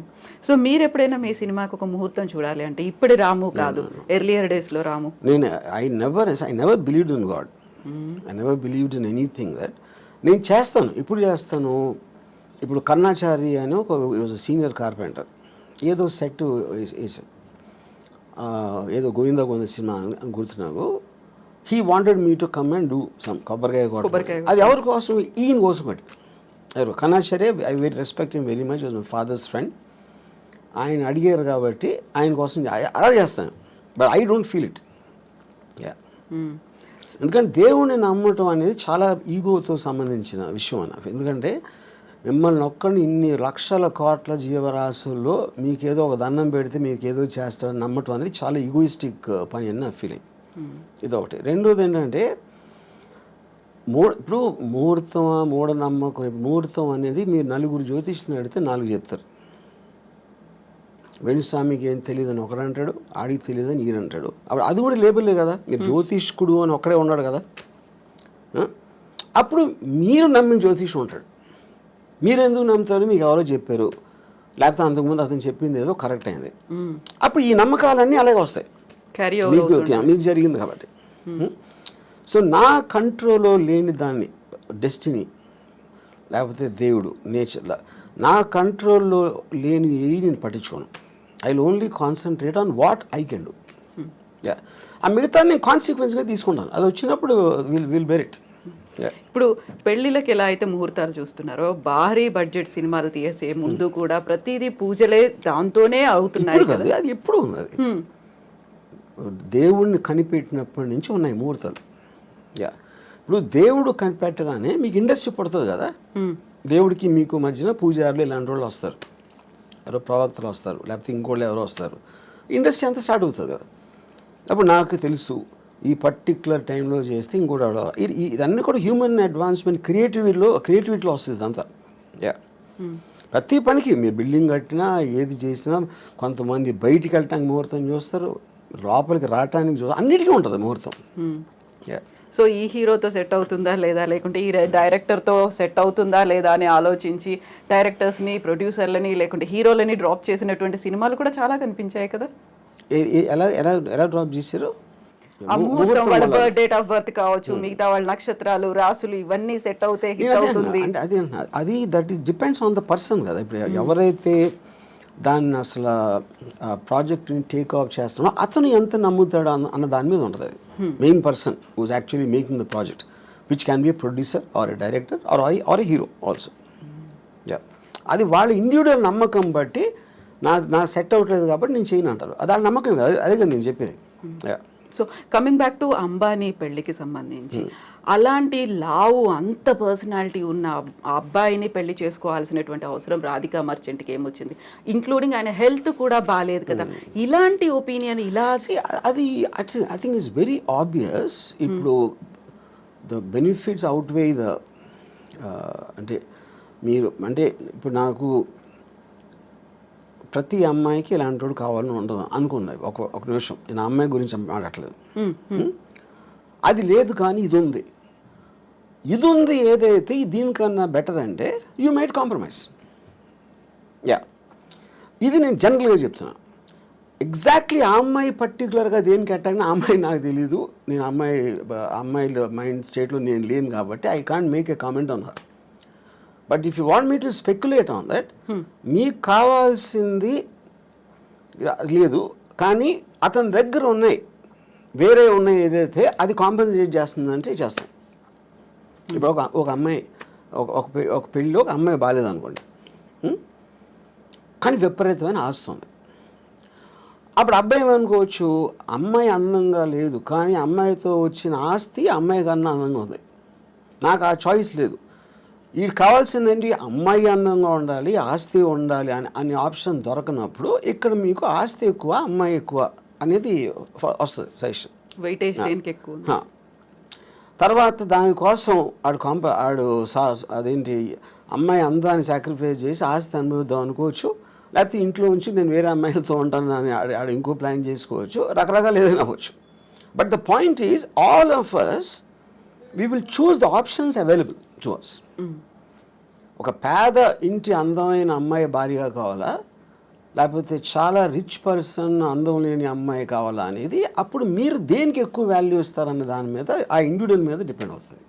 సో మీరు ఎప్పుడైనా మీ సినిమాకి ఒక ముహూర్తం చూడాలి అంటే, ఇప్పటి రాము కాదు, ఎర్లియర్ డేస్లో Ramu? I never believed in God, I never believed in anything that. నేను చేస్తాను, ఇప్పుడు చేస్తాను. ఇప్పుడు కర్ణాచారి అని ఒక సీనియర్ కార్పెంటర్ ఏదో సెట్ వేసాడు, ఏదో గోవిందా సినిమా అని గుర్తున్నావు. He wanted me to come and do some కొబ్బరికాయ. అది ఎవరి కోసం? ఈయన కోసం బట్టి. ఎవరు? Kanacharya. I very respect him very much, was my father's friend. ఆయన అడిగారు కాబట్టి ఆయన కోసం అలా చేస్తాను, but I don't feel it. Yeah, ఎందుకంటే దేవుణ్ణి నమ్మటం అనేది చాలా ఈగోతో సంబంధించిన విషయం అన్న. ఎందుకంటే మిమ్మల్ని ఒక్కడిని ఇన్ని లక్షల కోట్ల జీవరాశుల్లో మీకేదో ఒక దండం పెడితే మీకు ఏదో చేస్తారని నమ్మటం అనేది చాలా ఈగోయిస్టిక్ పని అని నా ఫీలింగ్. ఇదొకటి. రెండోది ఏంటంటే, ఇప్పుడు ముహూర్తం, మూఢనమ్మకం. ముహూర్తం అనేది మీరు నలుగురు జ్యోతిష్ని అడిగితే 4 చెప్తారు. వెణుస్వామికి ఏం తెలియదు అని ఒకడు అంటాడు, ఆడికి తెలియదు అని ఈయన అంటాడు. అప్పుడు అది కూడా లేబుల్లే కదా, మీరు జ్యోతిష్కుడు అని ఒక్కడే ఉన్నాడు కదా. అప్పుడు మీరు నమ్మిన జ్యోతిషం ఉంటాడు. మీరు ఎందుకు నమ్ముతారు? మీకు ఎవరో చెప్పారు, లేకపోతే అంతకుముందు అతను చెప్పింది ఏదో కరెక్ట్ అయింది. అప్పుడు ఈ నమ్మకాలన్నీ అలాగే వస్తాయి, మీకు జరిగింది కాబట్టి. సో నా కంట్రోల్లో లేని దాన్ని, డెస్టినీ లేకపోతే దేవుడు, నేచర్లా నా కంట్రోల్లో లేని నేను పట్టించుకోను. I will only concentrate on what I can do. ఆ మిగతా నేను కాన్సిక్వెన్స్గా తీసుకుంటాను, అది వచ్చినప్పుడు విల్ బెర్ ఇట్. ఇప్పుడు పెళ్లిళ్ళకి ఎలా అయితే ముహూర్తాలు చూస్తున్నారో, భారీ బడ్జెట్ సినిమాలు తీసే ముందు కూడా ప్రతిదీ పూజలే దాంతోనే అవుతున్నాయి కదా. అది ఎప్పుడు ఉంది, అది దేవుణ్ణి కనిపెట్టినప్పటి నుంచి ఉన్నాయి ముహూర్తాలు. యా, ఇప్పుడు దేవుడు కనిపెట్టగానే మీకు ఇండస్ట్రీ పడుతుంది కదా. దేవుడికి మీకు మధ్యన పూజారులు ఇలాంటి వాళ్ళు వస్తారు, ఎవరో ప్రవక్తలు వస్తారు, లేకపోతే ఇంకోళ్ళు ఎవరో వస్తారు, ఇండస్ట్రీ అంతా స్టార్ట్ అవుతుంది కదా. అప్పుడు నాకు తెలుసు ఈ పర్టిక్యులర్ టైంలో చేస్తే ఇంకోటి ఇదన్నీ కూడా హ్యూమన్ అడ్వాన్స్మెంట్, క్రియేటివిటీలో వస్తుంది ఇదంతా. యా, ప్రతి పనికి మీరు బిల్డింగ్ కట్టినా ఏది చేసినా కొంతమంది బయటికి వెళ్ళటానికి ముహూర్తం చూస్తారు, లోపలికి రావటానికి చూస్తారు, అన్నిటికీ ఉంటుంది ముహూర్తం. యా, సో ఈ హీరోతో సెట్ అవుతుందా లేదా, లేకుంటే ఈ డైరెక్టర్తో సెట్ అవుతుందా లేదా అని ఆలోచించి డైరెక్టర్స్ని, ప్రొడ్యూసర్లని, లేకుంటే హీరోలని డ్రాప్ చేసినటువంటి సినిమాలు కూడా చాలా కనిపించాయి కదా. ఎలా డ్రాప్ చేశారు? వాళ్ళ డేట్ ఆఫ్ బర్త్ కావచ్చు, మిగతా వాళ్ళ నక్షత్రాలు, రాసులు, ఇవన్నీ సెట్ అవుతే హిట్ అవుతుంది. అది that is depends on the person కదా. ఇప్పుడు ఎవరైతే దాన్ని అసలు ప్రాజెక్ట్ని టేక్ ఆఫ్ చేస్తున్నాడో అతను ఎంత నమ్ముతాడు అన్న దాని మీద ఉంటుంది. అది main person who's actually making the project, which can be a producer or a director or a hero also. Yeah, అది వాళ్ళ ఇండివిజువల్ నమ్మకం బట్టి నా సెట్ అవ్వట్లేదు కాబట్టి నేను చేయను అంటారు. అది వాళ్ళ నమ్మకం కాదు, అదే కదా నేను చెప్పేది. Yeah. So coming back to Ambani పెళ్లికి సంబంధించి, అలాంటి లావు అంత పర్సనాలిటీ ఉన్న ఆ అబ్బాయిని పెళ్లి చేసుకోవాల్సినటువంటి అవసరం రాధికా మర్చెంట్కి ఏమొచ్చింది? ఇంక్లూడింగ్ ఆయన హెల్త్ కూడా బాగాలేదు కదా. ఇలాంటి ఒపీనియన్ ఇలా అది I think it's very obvious. ఇప్పుడు ద బెనిఫిట్స్ అవుట్వే ద అంటే మీరు అంటే ఇప్పుడు నాకు ప్రతి అమ్మాయికి ఇలాంటి వాడు కావాలని ఉండదు అనుకున్నది. ఒక నిమిషం, నేను ఆ అమ్మాయి గురించి మాట్లాడట్లేదు. అది లేదు, కానీ ఇది ఉంది ఏదైతే దీనికన్నా బెటర్ అంటే యూ మేడ్ కాంప్రమైజ్. యా, ఇది నేను జనరల్గా చెప్తున్నాను. ఎగ్జాక్ట్లీ ఆ అమ్మాయి పర్టికులర్గా దేనికి అట్టాగినా ఆ అమ్మాయి నాకు తెలీదు. నేను అమ్మాయిల మైండ్ స్టేట్లో నేను లేను కాబట్టి I can't make a comment on her. But if you want me to speculate on that, మీకు కావాల్సింది లేదు కానీ అతని దగ్గర వేరే ఉన్నాయి ఏదైతే అది కాంపెన్సేట్ చేస్తుందంటే చేస్తాం. ఇప్పుడు ఒక అమ్మాయి ఒక పెళ్ళిలో ఒక అమ్మాయి బాగాలేదు అనుకోండి, కానీ విపరీతమైన ఆస్తుంది. అప్పుడు అబ్బాయి ఏమనుకోవచ్చు, అమ్మాయి అందంగా లేదు కానీ అమ్మాయితో వచ్చిన ఆస్తి అమ్మాయి కన్నా అందంగా ఉంది, నాకు ఆ చాయిస్ లేదు. వీడు కావాల్సిందేంటి, అమ్మాయి అందంగా ఉండాలి, ఆస్తి ఉండాలి అనే ఆప్షన్ దొరకనప్పుడు ఇక్కడ మీకు ఆస్తి ఎక్కువ అమ్మాయి ఎక్కువ అనేది వస్తుంది సజెషన్. వెయిటేజ్ దేనికి ఎక్కువ. తర్వాత దానికోసం అదేంటి అమ్మాయి అందాన్ని సాక్రిఫైస్ చేసి ఆస్తి అనుభవిద్దాం అనుకోవచ్చు, లేకపోతే ఇంట్లో ఉంచి నేను వేరే అమ్మాయిలతో ఉంటాను అని ఆడు ఇంకో ప్లాన్ చేసుకోవచ్చు, రకరకాలు ఏదైనా అవ్వచ్చు. But the point is all of us we will choose the options available to us. ఒక పేద ఇంటి అందమైన అమ్మాయి భార్యగా కావాలా, లేకపోతే చాలా రిచ్ పర్సన్ అందం లేని అమ్మాయి కావాలా అనేది అప్పుడు మీరు దేనికి ఎక్కువ వాల్యూ ఇస్తారన్న దాని మీద ఆ ఇండివిజువల్ మీద డిపెండ్ అవుతుంది.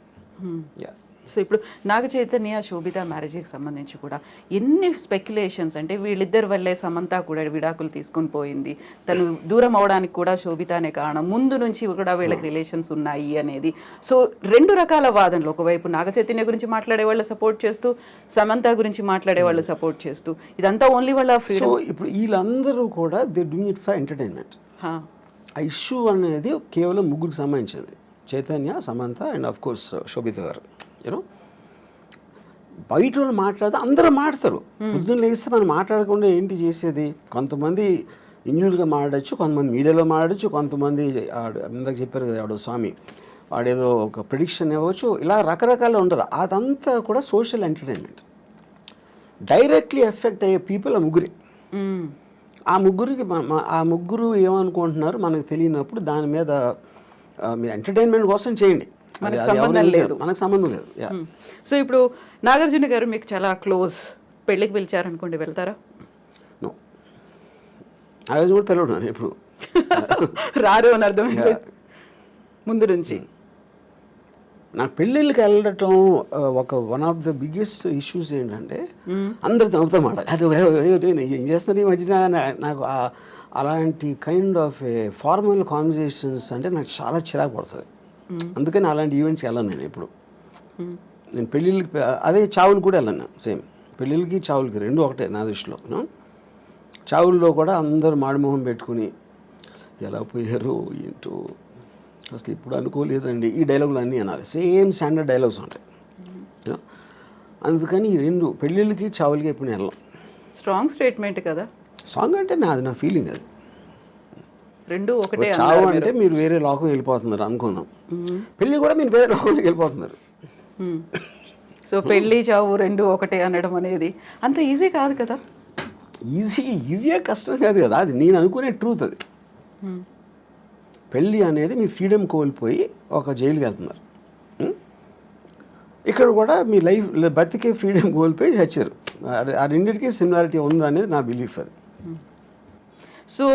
యా. సో ఇప్పుడు నాగ చైతన్య శోభిత మ్యారేజ్కి సంబంధించి కూడా ఎన్ని స్పెక్యులేషన్స్, అంటే వీళ్ళిద్దరి వల్లే సమంత కూడా విడాకులు తీసుకొని పోయింది, తను దూరం అవడానికి కూడా శోభితనే కారణం, ముందు నుంచి కూడా వీళ్ళకి రిలేషన్స్ ఉన్నాయి అనేది. సో రెండు రకాల వాదనలు, ఒకవైపు నాగ చైతన్య గురించి మాట్లాడే వాళ్ళు సపోర్ట్ చేస్తూ, సమంత గురించి మాట్లాడే వాళ్ళు సపోర్ట్ చేస్తూ, ఇదంతా ఓన్లీ వాళ్ళ సో ఇప్పుడు వీళ్ళందరూ కూడా they doing it for entertainment. ఆ ఇష్యూ అనేది కేవలం ముగ్గురికి సంబంధించింది, Chaitanya, Samantha and of course Sobhita garu. You know బయట వాళ్ళు మాట్లాడితే అందరూ మాట్లాడతారు, పొద్దున్న లేస్తే మనం మాట్లాడకుండా ఏంటి చేసేది. కొంతమంది ఇండివిజువల్గా మాట్లాడచ్చు, కొంతమంది మీడియాలో మాట్లాడచ్చు, కొంతమంది ఇందాక చెప్పారు కదా ఆవిడ స్వామి వాడేదో ఒక ప్రిడిక్షన్ ఇవ్వచ్చు, ఇలా రకరకాలు ఉంటారు. అదంతా కూడా సోషల్ ఎంటర్టైన్మెంట్. డైరెక్ట్లీ ఎఫెక్ట్ అయ్యే పీపుల్ ఆ ముగ్గురి. ఆ ముగ్గురు ఏమనుకుంటున్నారు మనకు తెలియనప్పుడు దాని మీద మీరు ఎంటర్టైన్మెంట్ కోసం చేయండి, మనకు సంబంధం లేదు. సో ఇప్పుడు నాగార్జున గారు మీకు చాలా క్లోజ్, పెళ్ళికి పిలిచారనుకోండి, వెళ్తారా? నో, నాగార్జున కూడా పిలవడు ఇప్పుడు రారు అని అర్థమైంది ముందు నుంచి. నాకు పెళ్ళిళ్ళకి వెళ్ళటం one of the biggest issues ఏంటంటే అందరు నవ్వుతా మాట ఏం చేస్తున్నారు ఈ మధ్యన. నాకు అలాంటి కైండ్ ఆఫ్ ఫార్మల్ కాన్వర్సేషన్స్ అంటే నాకు చాలా చిరాకు పడుతుంది. అందుకని అలాంటి ఈవెంట్స్కి వెళ్ళాను నేను ఎప్పుడు. నేను పెళ్ళిళ్ళకి అదే చావులు కూడా వెళ్ళాను, సేమ్ పెళ్ళిళ్ళకి చావులకి రెండు ఒకటే నా దృష్టిలో. చావుల్లో కూడా అందరూ మాడిమోహం పెట్టుకుని ఎలా పోయారు ఏంటో అసలు ఇప్పుడు అనుకోలేదండి, ఈ డైలాగులు అన్నీ అనాలి, సేమ్ స్టాండర్డ్ డైలాగ్స్ ఉంటాయి. అందుకని ఈ రెండు పెళ్ళిళ్ళకి చావులకి ఎప్పుడు వెళ్ళాం. స్ట్రాంగ్ స్టేట్మెంట్ కదా. సాంగ్ అంటే నాది, నా ఫీలింగ్ అది. రెండు ఒకటే. చావు అంటే మీరు వేరే లోకం వెళ్ళిపోతున్నారు అనుకున్నాం, పెళ్ళి కూడా మీరు వేరే లోకంలోకి వెళ్ళిపోతున్నారు. సో పెళ్ళి చావు రెండు ఒకటే అనడం అనేది అంత ఈజీ కాదు కదా. ఈజీగా కష్టం కాదు కదా, అది నేను అనుకునే ట్రూత్. అది పెళ్ళి అనేది మీ ఫ్రీడమ్ కోల్పోయి ఒక జైలుకి వెళ్తున్నారు, ఇక్కడ కూడా మీ లైఫ్ బతికే ఫ్రీడమ్ కోల్పోయి చచ్చారు. ఆ రెండింటికి సిమిలారిటీ ఉంది అనేది నా బిలీఫ్. అది. సో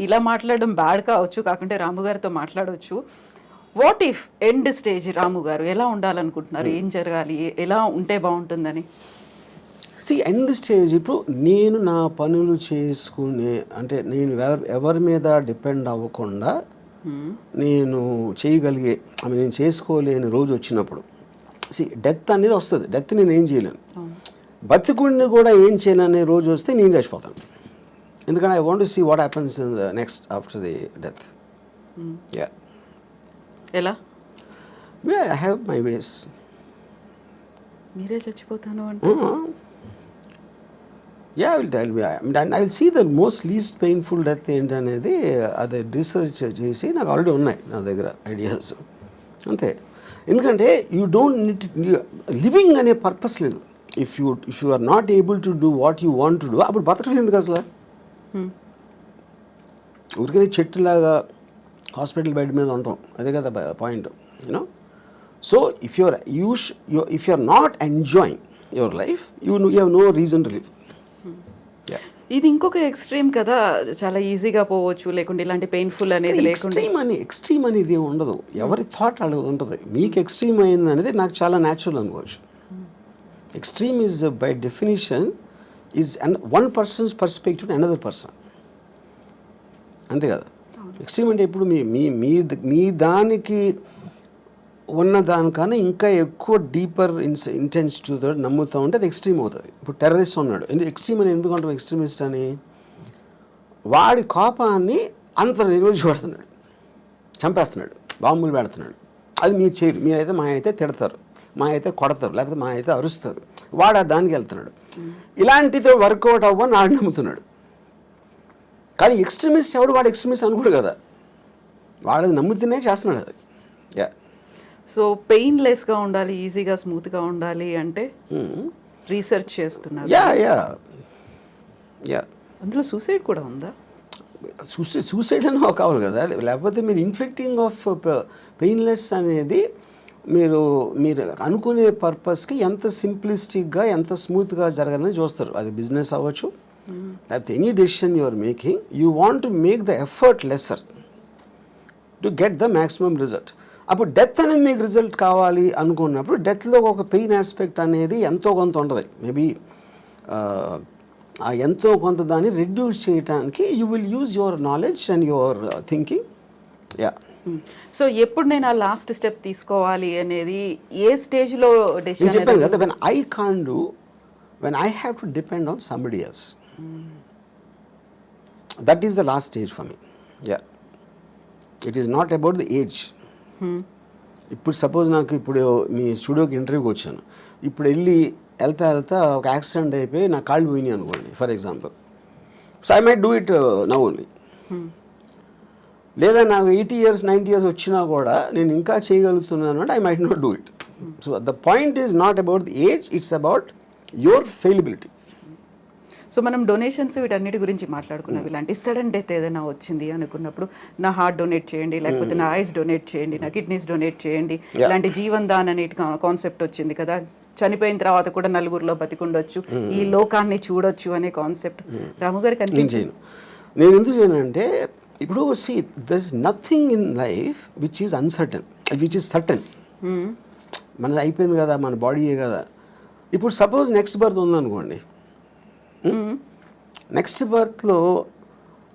ఇలా మాట్లాడడం బ్యాడ్ కావచ్చు, కాకుంటే రాము గారితో మాట్లాడవచ్చు. What if end stage Ramu garu ఎలా ఉండాలనుకుంటున్నారు, ఏం జరగాలి, ఎలా ఉంటే బాగుంటుందని? ఎండ్ స్టేజ్ ఇప్పుడు నేను నా పనులు చేసుకునే, అంటే నేను ఎవరి మీద డిపెండ్ అవ్వకుండా నేను చేయగలిగే, నేను చేసుకోలేని రోజు వచ్చినప్పుడు డెత్ అనేది వస్తుంది. డెత్ నేను ఏం చేయలేను. బతికుడిని కూడా ఏం చేయను అనే రోజు వస్తే నేను చచ్చిపోతాను. ఎందుకంటే I want to see what happens in the next after the death. Yeah ఎలా ఐ హ్యావ్ మై వేస్. మీరే చచ్చిపోతాను అంటే yeah I will see the most least painful death ఏంటనేది అది రీసెర్చ్ చేసి నాకు ఆల్రెడీ ఉన్నాయి నా దగ్గర ఐడియాస్. అంతే. ఎందుకంటే యూ డోంట్ నీడ్ లివింగ్ అనే పర్పస్ లేదు. If you are not able to do what you want to do, అప్పుడు బతకడం ఎందుకు అసలు? ఊరికనే చెట్టులాగా హాస్పిటల్ బెడ్ మీద ఉంటాం, అదే కదా point, you know. So if you're not enjoying your life, you have no reason to live. ఇది ఇంకొక ఎక్స్ట్రీమ్ కదా, చాలా ఈజీగా పోవచ్చు, లేకుంటే ఇలాంటి పెయిన్ఫుల్ అనేది లేకుండా. ఎక్స్ట్రీమ్ అనేది ఏమి ఉండదు, ఎవరి థాట్ అలాగే ఉంటుంది. మీకు ఎక్స్ట్రీమ్ అయింది అనేది నాకు చాలా న్యాచురల్ అనుకోవచ్చు. Extreme is by definition is one persons perspective another person, అంతే కదా. ఎక్స్ట్రీమ్ అంటే ఇప్పుడు మీ దానికి ఉన్న దానికన్నా ఇంకా ఎక్కువ డీపర్ ఇంటెన్సిటీతో నమ్ముతూ ఉంటే అది ఎక్స్ట్రీమ్ అవుతుంది. ఇప్పుడు టెర్రరిస్ట్ ఉన్నాడు, ఎక్స్ట్రీమ్ అని ఎందుకు అంటాం ఎక్స్ట్రీమిస్ట్ అని? వాడి కోపాన్ని అంత నిర్వహించబడుతున్నాడు, చంపేస్తున్నాడు, బాంబులు పెడుతున్నాడు. అది మీరు చేయరు. మీరైతే మా అయితే తిడతారు, మా అయితే కొడతారు, లేకపోతే మా అయితే అరుస్తారు. వాడు దానికి వెళ్తున్నాడు. ఇలాంటితో వర్కౌట్ అవ్వని వాడు నమ్ముతున్నాడు. కానీ ఎక్స్ట్రీమిస్ట్ ఎవడు? వాడు ఎక్స్ట్రీమిస్ట్ అనుకోడు కదా, వాడు నమ్ముతూనే చేస్తున్నాడు అది. యా. సో పెయిన్లెస్గా ఉండాలి, ఈజీగా స్మూత్గా ఉండాలి అంటే రీసెర్చ్ చేస్తున్నారు. యా యా యా అందులో సూసైడ్ కూడా ఉందా? సూసైడ్ అని కావాలి కదా, లేకపోతే మీరు ఇన్ఫ్లిక్టింగ్ ఆఫ్ పెయిన్లెస్ అనేది మీరు అనుకునే పర్పస్కి ఎంత సింప్లిస్టిక్గా ఎంత స్మూత్గా జరగాలని చూస్తారు. అది బిజినెస్ అవ్వచ్చు, లేకపోతే any decision you are making, you want to make the effort lesser to get the maximum result. అప్పుడు డెత్ అనేది మీకు రిజల్ట్ కావాలి అనుకున్నప్పుడు డెత్లో ఒక పెయిన్ ఆస్పెక్ట్ అనేది ఎంతో కొంత ఉంటుంది. మేబీ ఆ ఎంతో కొంత దాన్ని రెడ్యూస్ చేయడానికి you will use your knowledge and your thinking. Yeah. So ఎప్పుడు నేను ఆ లాస్ట్ స్టెప్ తీసుకోవాలి అనేది ఏ స్టేజ్లో నేను చెప్పాను కదా, when I can do, when I have to depend on somebody else, that is the last stage for me. Yeah. It is not about the age. ఇప్పుడు సపోజ్ నాకు ఇప్పుడు మీ స్టూడియోకి ఇంటర్వ్యూకి వచ్చాను, ఇప్పుడు వెళ్తా ఒక యాక్సిడెంట్ అయిపోయి నా కాళ్ళు పోయినాయి అనుకోండి for example. So I might do it now only. లేదా నాకు 80 years 90 years వచ్చినా కూడా నేను ఇంకా చేయగలుగుతున్నాను అంటే I might not do it. So the point is not about the age, it's about your fallibility. So మనం డొనేషన్స్ వీటన్నిటి గురించి మాట్లాడుకున్నాం. ఇలాంటి సడన్ డెత్ ఏదైనా వచ్చింది అనుకున్నప్పుడు నా హార్ట్ డొనేట్ చేయండి, లేకపోతే నా ఐస్ డొనేట్ చేయండి, నా కిడ్నీస్ డొనేట్ చేయండి, ఇలాంటి జీవన్ దాన్ అనే కాన్సెప్ట్ వచ్చింది కదా. చనిపోయిన తర్వాత కూడా నలుగురిలో బతికుండొచ్చు, ఈ లోకాన్ని చూడొచ్చు అనే కాన్సెప్ట్ రాము గారికి అనిపించింది. నేను ఎందుకు చేయనంటే ఇప్పుడు see there is nothing in life which is uncertain, which is certain. మనది అయిపోయింది కదా, మన బాడీయే కదా. ఇప్పుడు సపోజ్ నెక్స్ట్ బర్త్ ఉందనుకోండి, నెక్స్ట్ బర్త్లో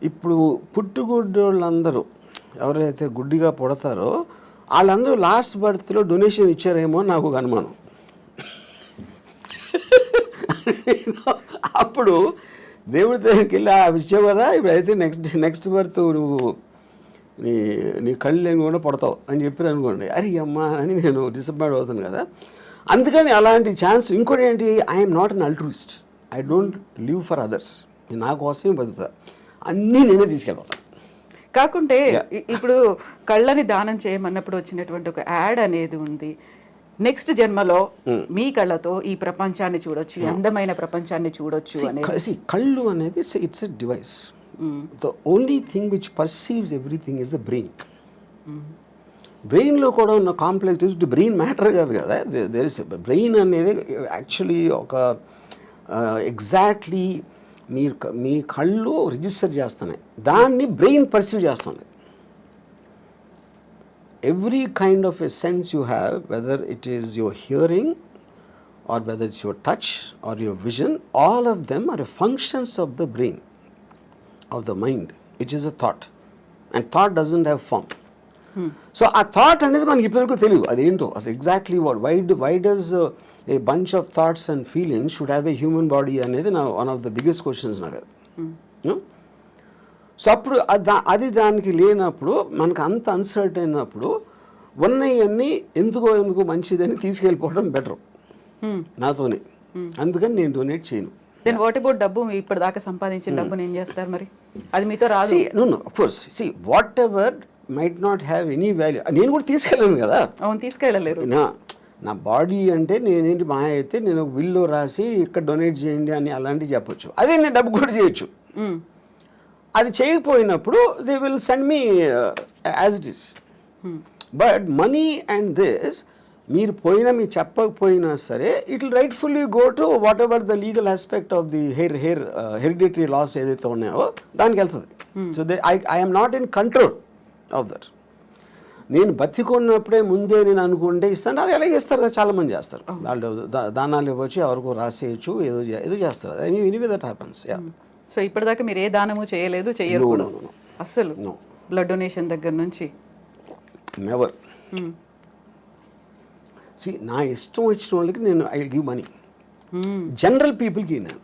ఇప్పుడు పుట్టుగుడ్డోళ్ళందరూ ఎవరైతే గుడ్డిగా పుడతారో వాళ్ళందరూ లాస్ట్ బర్త్లో డొనేషన్ ఇచ్చారేమో నాకు ఒక అనుమానం. అప్పుడు దేవుడి దగ్గరికి వెళ్ళి ఇచ్చావు కదా, ఇప్పుడు అయితే నెక్స్ట్ బర్త్ నువ్వు నీ కళ్ళు లేని కూడా పడతావు అని చెప్పారు అనుకోండి, అరే అమ్మా అని నేను డిసప్పాయింట్ అవుతాను కదా. అందుకని అలాంటి ఛాన్స్. ఇంకోటి ఏంటి, I'm not an అల్ట్రూయిస్ట్, I don't live for others. నా కోసమే బతుకుతా, అన్నీ నేనే తీసుకెళ్ళిపోతాను. కాకుంటే ఇప్పుడు కళ్ళని దానం చేయమన్నప్పుడు వచ్చినటువంటి ఒక యాడ్ అనేది ఉంది, నెక్స్ట్ జన్మలో మీ కళ్ళతో ఈ ప్రపంచాన్ని చూడొచ్చు, అందమైన ప్రపంచాన్ని చూడొచ్చు అనేది. కళ్ళు అనేది it's a device. The only thing which perceives everything is the brain. బ్రెయిన్లో కూడా ఉన్న కాంప్లెక్స్ బ్రెయిన్ మ్యాటర్ కాదు కదా, దేర్ ఇస్ బ్రెయిన్ అనేది యాక్చువల్లీ ఒక ఎగ్జాక్ట్లీ మీ కళ్ళు రిజిస్టర్ చేస్తున్నాయి, దాన్ని బ్రెయిన్ పర్సీవ్ చేస్తుంది. Every kind of a sense you have, whether it is your hearing or whether it's your touch or your vision, all of them are functions of the brain, of the mind, which is a thought. And thought doesn't have form. So a thought అనేది మనకి ఇప్పటివరకు తెలియదు అదేంటో అసలు exactly what. Why does a bunch of thoughts and feelings should have a human body అనేది నా one of the biggest questions నాకు అది. సో అప్పుడు అది దానికి లేనప్పుడు మనకు అంత అన్సర్ట్ అయినప్పుడు ఉన్నవన్నీ ఎందుకో మంచిదని తీసుకెళ్ళిపోవడం బెటర్ నాతోనే. అందుకని నేను డొనేట్ చేయను. దెన్ వాట్ అబౌట్ డబ్బు? ఇప్పటిదాకా సంపాదించిన డబ్బుని ఏం చేస్తారు మరి? అది మీతో రాదు. No of course whatever might not have any value నేను కూడా తీసుకెళ్ళాను కదా. అవును, తీసుకెళ్ళలేరు. నా బాడీ అంటే నేనేంటి మా అయితే నేను ఒక బిల్లో రాసి ఇక్కడ డొనేట్ చేయండి అని అలాంటివి చెప్పొచ్చు. అదే నేను డబ్బు కూడా చేయొచ్చు. అది చేయకపోయినప్పుడు they will send me as it is. But money and this మీరు మీరు చెప్పకపోయినా సరే it will rightfully go to whatever the legal aspect of the hereditary laws ఏదైతే ఉన్నాయో దానికి వెళ్తుంది. So I'm not in control of that. నేను బతికున్నప్పుడే ముందే నేను అనుకుంటే ఇస్తాను, అది ఎలాగే ఇస్తారు కదా, చాలామంది చేస్తారు. వాళ్ళు దానాలు ఇవ్వచ్చు, ఎవరికో రాసేయచ్చు, ఏదో చేస్తారు. Anyway that happens. సో ఇప్పటిదాకా మీరు ఏ దానము చేయలేదు, చెయ్యరు కూడా అస్సలు? బ్లడ్ డొనేషన్ దగ్గర నుంచి నెవర్. నా ఇష్టం వచ్చిన వాళ్ళకి నేను ఐ గివ్ మనీ. జనరల్ పీపుల్కి నేను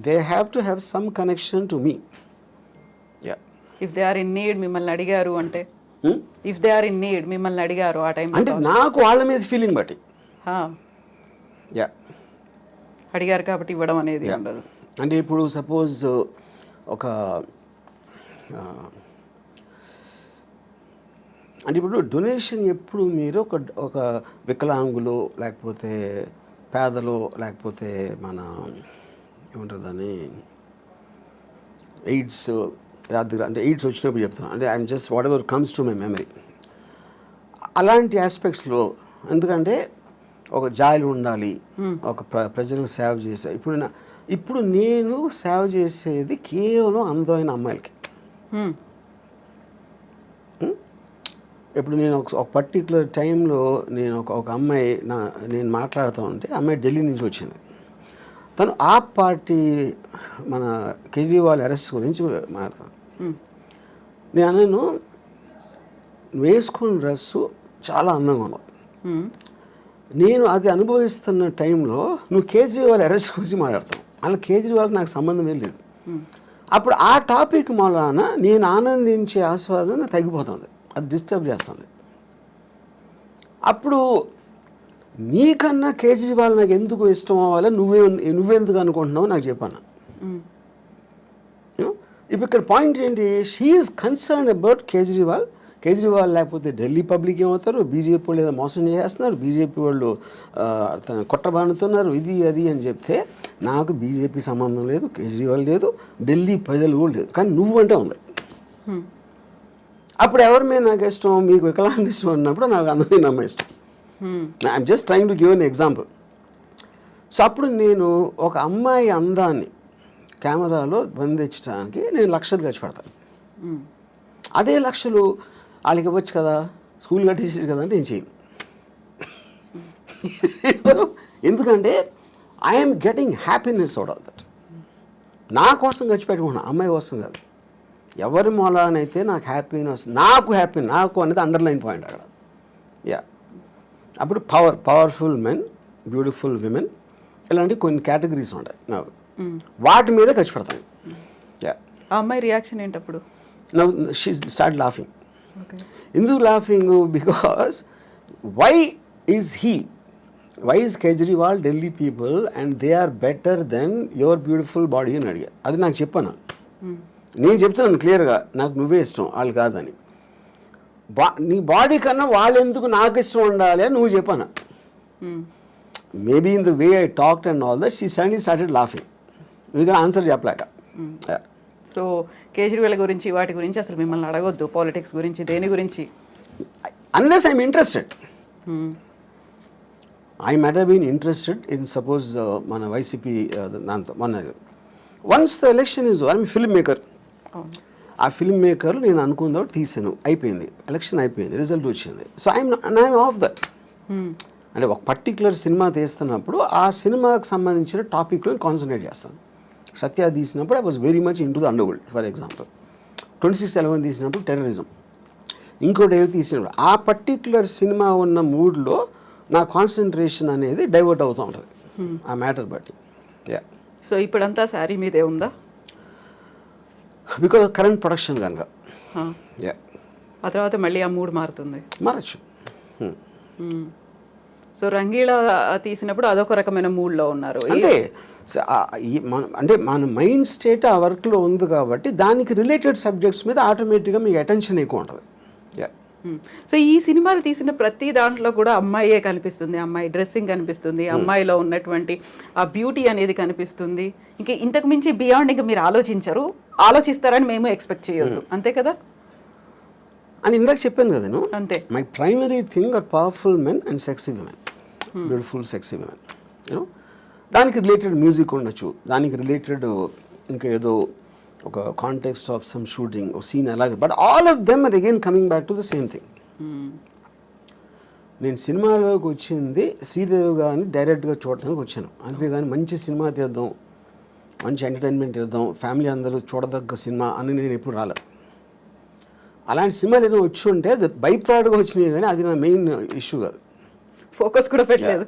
they have to have some connection to me. If they are in need మిమ్మల్ని అడిగారు అంటే, if they are in need మిమ్మల్ని అడిగారు ఆ టైం అంటే నాకు వాళ్ళ మీద ఫీలింగ్ బట్టి అడిగారు కాబట్టి ఇవ్వడం అనేది ఉండదు. అంటే ఇప్పుడు సపోజ్ ఒక అంటే ఇప్పుడు డొనేషన్ ఎప్పుడు మీరు ఒక వికలాంగులు లేకపోతే పేదలు లేకపోతే మన ఏమంటారు దాన్ని ఎయిడ్స్ అంటే ఎయిడ్స్ వచ్చినప్పుడు చెప్తున్నాను. అంటే I'm just what ever comes to my memory అలాంటి ఆస్పెక్ట్స్లో. ఎందుకంటే ఒక జాలి ఉండాలి, ఒక ప్రజలకు సేవ చేసే. ఇప్పుడు నేను సేవ చేసేది కేవలం అందమైన అమ్మాయిలకి. ఇప్పుడు నేను ఒక పర్టికులర్ టైంలో నేను ఒక అమ్మాయి నేను మాట్లాడుతూ ఉంటే అమ్మాయి ఢిల్లీ నుంచి వచ్చింది. తను ఆ పార్టీ మన కేజ్రీవాల్ అరెస్ట్ గురించి మాట్లాడతాను. నేను వేసుకున్న డ్రెస్సు చాలా అందంగా ఉన్నావు. నేను అది అనుభవిస్తున్న టైంలో నువ్వు కేజ్రీవాల్ అరెస్ట్ గురించి మాట్లాడతావు. అలా కేజ్రీవాల్కి నాకు సంబంధమే లేదు. అప్పుడు ఆ టాపిక్ మూలాన నేను ఆనందించే ఆస్వాదన తగ్గిపోతుంది, అది డిస్టర్బ్ చేస్తుంది. అప్పుడు నీకన్నా కేజ్రీవాల్ నాకు ఎందుకు ఇష్టం అవ్వాలి, నువ్వెందుకు అనుకుంటున్నావు నాకు చెప్పాను. ఇప్పుడు ఇక్కడ పాయింట్ ఏంటి, she is concern about Kejriwal. Kejriwal లేకపోతే ఢిల్లీ పబ్లిక్ ఏమవుతారు, బీజేపీ వాళ్ళు ఏదో మోసం చేస్తున్నారు, బీజేపీ వాళ్ళు కొట్టబానుతున్నారు, ఇది అది అని చెప్తే నాకు బీజేపీ సంబంధం లేదు, కేజ్రీవాల్ లేదు, ఢిల్లీ ప్రజలు కూడా లేదు, కానీ నువ్వంటే ఉంది. అప్పుడు ఎవరి మీద నాకు ఇష్టం, మీకు వికలాంగ ఇష్టం అన్నప్పుడు నాకు అందమైన అమ్మాయి ఇష్టం. I'm just trying to give an example. So అప్పుడు నేను ఒక అమ్మాయి అందాన్ని కెమెరాలో బంధించడానికి నేను లక్షలు ఖర్చు పెడతాను. అదే లక్షలు వాళ్ళకి ఇవ్వచ్చు కదా, స్కూల్ కట్టేసేది కదా అంటే నేను చేయను. ఎందుకంటే I'm getting happiness out of that. నా కోసం ఖర్చు పెట్టుకున్నాను, అమ్మాయి కోసం కాదు. ఎవరి మూలానైతే నాకు హ్యాపీనెస్, నాకు అనేది అండర్లైన్ పాయింట్ అక్కడ. అప్పుడు పవర్ఫుల్ మెన్, బ్యూటిఫుల్ విమెన్, ఇలాంటి కొన్ని కేటగిరీస్ ఉంటాయి నాకు, వాటి మీద ఖర్చు పెడతాను. ఆ అమ్మాయి రియాక్షన్ ఏంటప్పుడు? Now she started laughing. ఎందుకు laughing? Because why is Kejriwal Delhi people and they are better than your beautiful body అని అడిగా. అది నాకు చెప్పాను. నేను చెప్తున్నాను క్లియర్గా, నాకు నువ్వే ఇష్టం, వాళ్ళు కాదని. నీ బాడీ కన్నా వాళ్ళు ఎందుకు నాకు ఇష్టం ఉండాలి అని నువ్వు చెప్పాను. Maybe in the way I talked and all that she suddenly started laughing. ఎందుకంటే ఆన్సర్ చెప్పలేక. సో కేజ్రీవాల్ గురించి వాటి గురించి అసలు మిమ్మల్ని అడగొద్దు, పాలిటిక్స్ గురించి, దేని గురించి, unless I'm interested. I might have been interested in suppose మన వైసీపీ దాంతో once the election is I'm film maker. ఆ ఫిల్మ్ మేకర్ నేను అనుకుందా తీసాను, అయిపోయింది, ఎలక్షన్ అయిపోయింది, రిజల్ట్ వచ్చింది. So I'm off that. అంటే ఒక పర్టికులర్ సినిమా తీస్తున్నప్పుడు ఆ సినిమాకి సంబంధించిన టాపిక్లో కాన్సన్ట్రేట్ చేస్తాను. సత్య తీసినప్పుడు I was very much in to the under world for example. 26/11 తీసినప్పుడు టెర్రరిజం, ఇంకోటి ఏదో తీసినప్పుడు ఆ పర్టికులర్ సినిమా ఉన్న మూడ్లో నా కాన్సన్ట్రేషన్ అనేది డైవర్ట్ అవుతూ ఉంటుంది ఆ మ్యాటర్ బట్టి. యా, సో ఇప్పుడంతా శారీ మీదే ఉందా? బికాజ్ కరెంట్ ప్రొడక్షన్ కనుక. యా, ఆ తర్వాత మళ్ళీ ఆ మూడ్ మారుతుంది. మారచ్చు. సో రంగీళ తీసినప్పుడు అదొక రకమైన మూడ్లో ఉన్నారు. అంటే అంటే మన మైండ్ స్టేట్ ఆ వర్క్లో ఉంది కాబట్టి దానికి రిలేటెడ్ సబ్జెక్ట్స్ మీద ఆటోమేటిక్గా మీకు అటెన్షన్ ఎక్కువ ఉంటుంది. యా, సో ఈ సినిమాలు తీసిన ప్రతి దాంట్లో కూడా అమ్మాయే కనిపిస్తుంది, అమ్మాయి డ్రెస్సింగ్ కనిపిస్తుంది, అమ్మాయిలో ఉన్నటువంటి ఆ బ్యూటీ అనేది కనిపిస్తుంది. ఇంకా ఇంతకు మించి బియాండ్ ఇంకా మీరు ఆలోచిస్తారని మేము ఎక్స్పెక్ట్ చేయొద్దు, అంతే కదా? అని ఇందాక చెప్పాను కదా నేను. అంతే. My primary thing are powerful men and sexy women, beautiful sexy women. You know, దానికి రిలేటెడ్ మ్యూజిక్ ఉండొచ్చు, దానికి రిలేటెడ్ ఇంకా ఏదో ఒక కాంటెక్స్ట్ ఆఫ్ సమ్ షూటింగ్ ఒక సీన్ అలాగే, but all of them are again coming back to the same thing. నేను సినిమాలోకి వచ్చింది శ్రీదేవి గారిని డైరెక్ట్గా చూడటానికి వచ్చాను, అంతేగాని మంచి సినిమా తీద్దాం, మంచి ఎంటర్టైన్మెంట్ ఇద్దాం, ఫ్యామిలీ అందరూ చూడదగ్గ సినిమా అని నేను ఎప్పుడు రాలేదు. అలాంటి సినిమాలు ఏదో వచ్చి ఉంటే అది బై ప్రోడక్ట్గా వచ్చినాయి, కానీ అది నా మెయిన్ ఇష్యూ కాదు. ఫోకస్ కూడా పెట్టలేదు.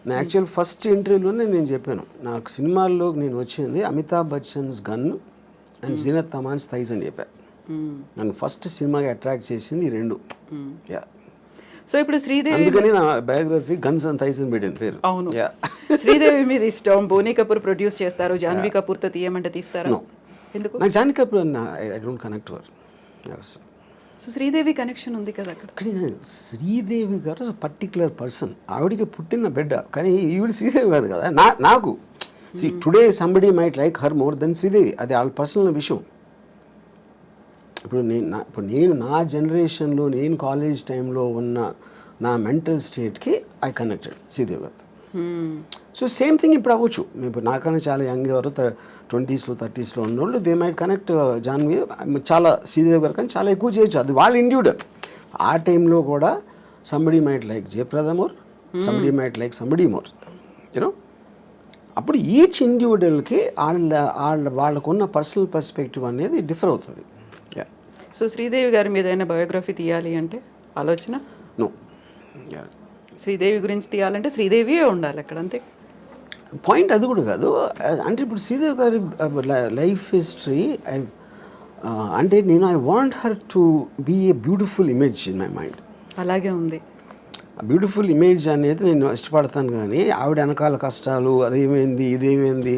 నా యాక్చువల్ ఫస్ట్ ఇంటర్వ్యూలోనే నేను చెప్పాను, నాకు సినిమాల్లో నేను వచ్చింది Amitabh Bachchan's gun and Zeenat Aman's thighs అని చెప్పాను. నన్ను ఫస్ట్ సినిమాకి అట్రాక్ట్ చేసింది ఈ రెండు. యా, సో ఇప్పుడు శ్రీదేవి, అందుకని నా బయోగ్రఫీ గన్స్ అండ్ థైస్ అని పెట్టిన పేరు. అవును. శ్రీదేవి మీద ఇష్టం, బోనీ కపూర్ ప్రొడ్యూస్ చేస్తారు, జాన్వీ కపూర్తో తీయమంటే తీస్తారా? ఎందుకు? నాకు Janhvi Kapoor I don't connect were. So Sridevi connection ఉంది కదా అక్కడ. కానీ శ్రీదేవి గారు పర్టికులర్ పర్సన్, ఆవిడికి పుట్టిన బిడ్డ, కానీ ఈవిడ శ్రీదేవి కాదు కదా. నాకు today somebody might like her more than Sridevi, అది వాళ్ళ పర్సనల్ విషయం. ఇప్పుడు నేను నా జనరేషన్లో నేను కాలేజ్ టైంలో ఉన్న నా మెంటల్ స్టేట్కి ఐ కనెక్టెడ్ శ్రీదేవి గారు. సో సేమ్ థింగ్ ఇప్పుడు అవ్వచ్చు. ఇప్పుడు నాకన్నా చాలా యంగ్ ఎవరు 20s 30s ఉన్నోళ్ళు దే మైట్ కనెక్ట్ జాన్వీ, చాలా శ్రీదేవి గారు కానీ చాలా ఎక్కువ చేయొచ్చు, అది వాళ్ళ ఇండివిజువల్. ఆ టైంలో కూడా somebody might like Jayaprada more, somebody might like somebody more, you know. అప్పుడు ఈచ్ ఇండివిజువల్కి వాళ్ళకున్న పర్సనల్ పర్స్పెక్టివ్ అనేది డిఫర్ అవుతుంది. సో శ్రీదేవి గారి మీద ఏదైనా బయోగ్రఫీ తీయాలి అంటే ఆలోచన? నో. శ్రీదేవి గురించి తీయాలంటే శ్రీదేవియే ఉండాలి అక్కడ, అంతే. పాయింట్ అది కూడా కాదు. అంటే ఇప్పుడు శ్రీదేవి గారి లైఫ్ హిస్టరీ అంటే నేను I want her to be a beautiful image in my mind. అలాగే ఉంది. బ్యూటిఫుల్ ఇమేజ్ అనేది నేను ఇష్టపడతాను, కానీ ఆవిడ వెనకాల కష్టాలు, అదేమైంది ఇదేమైంది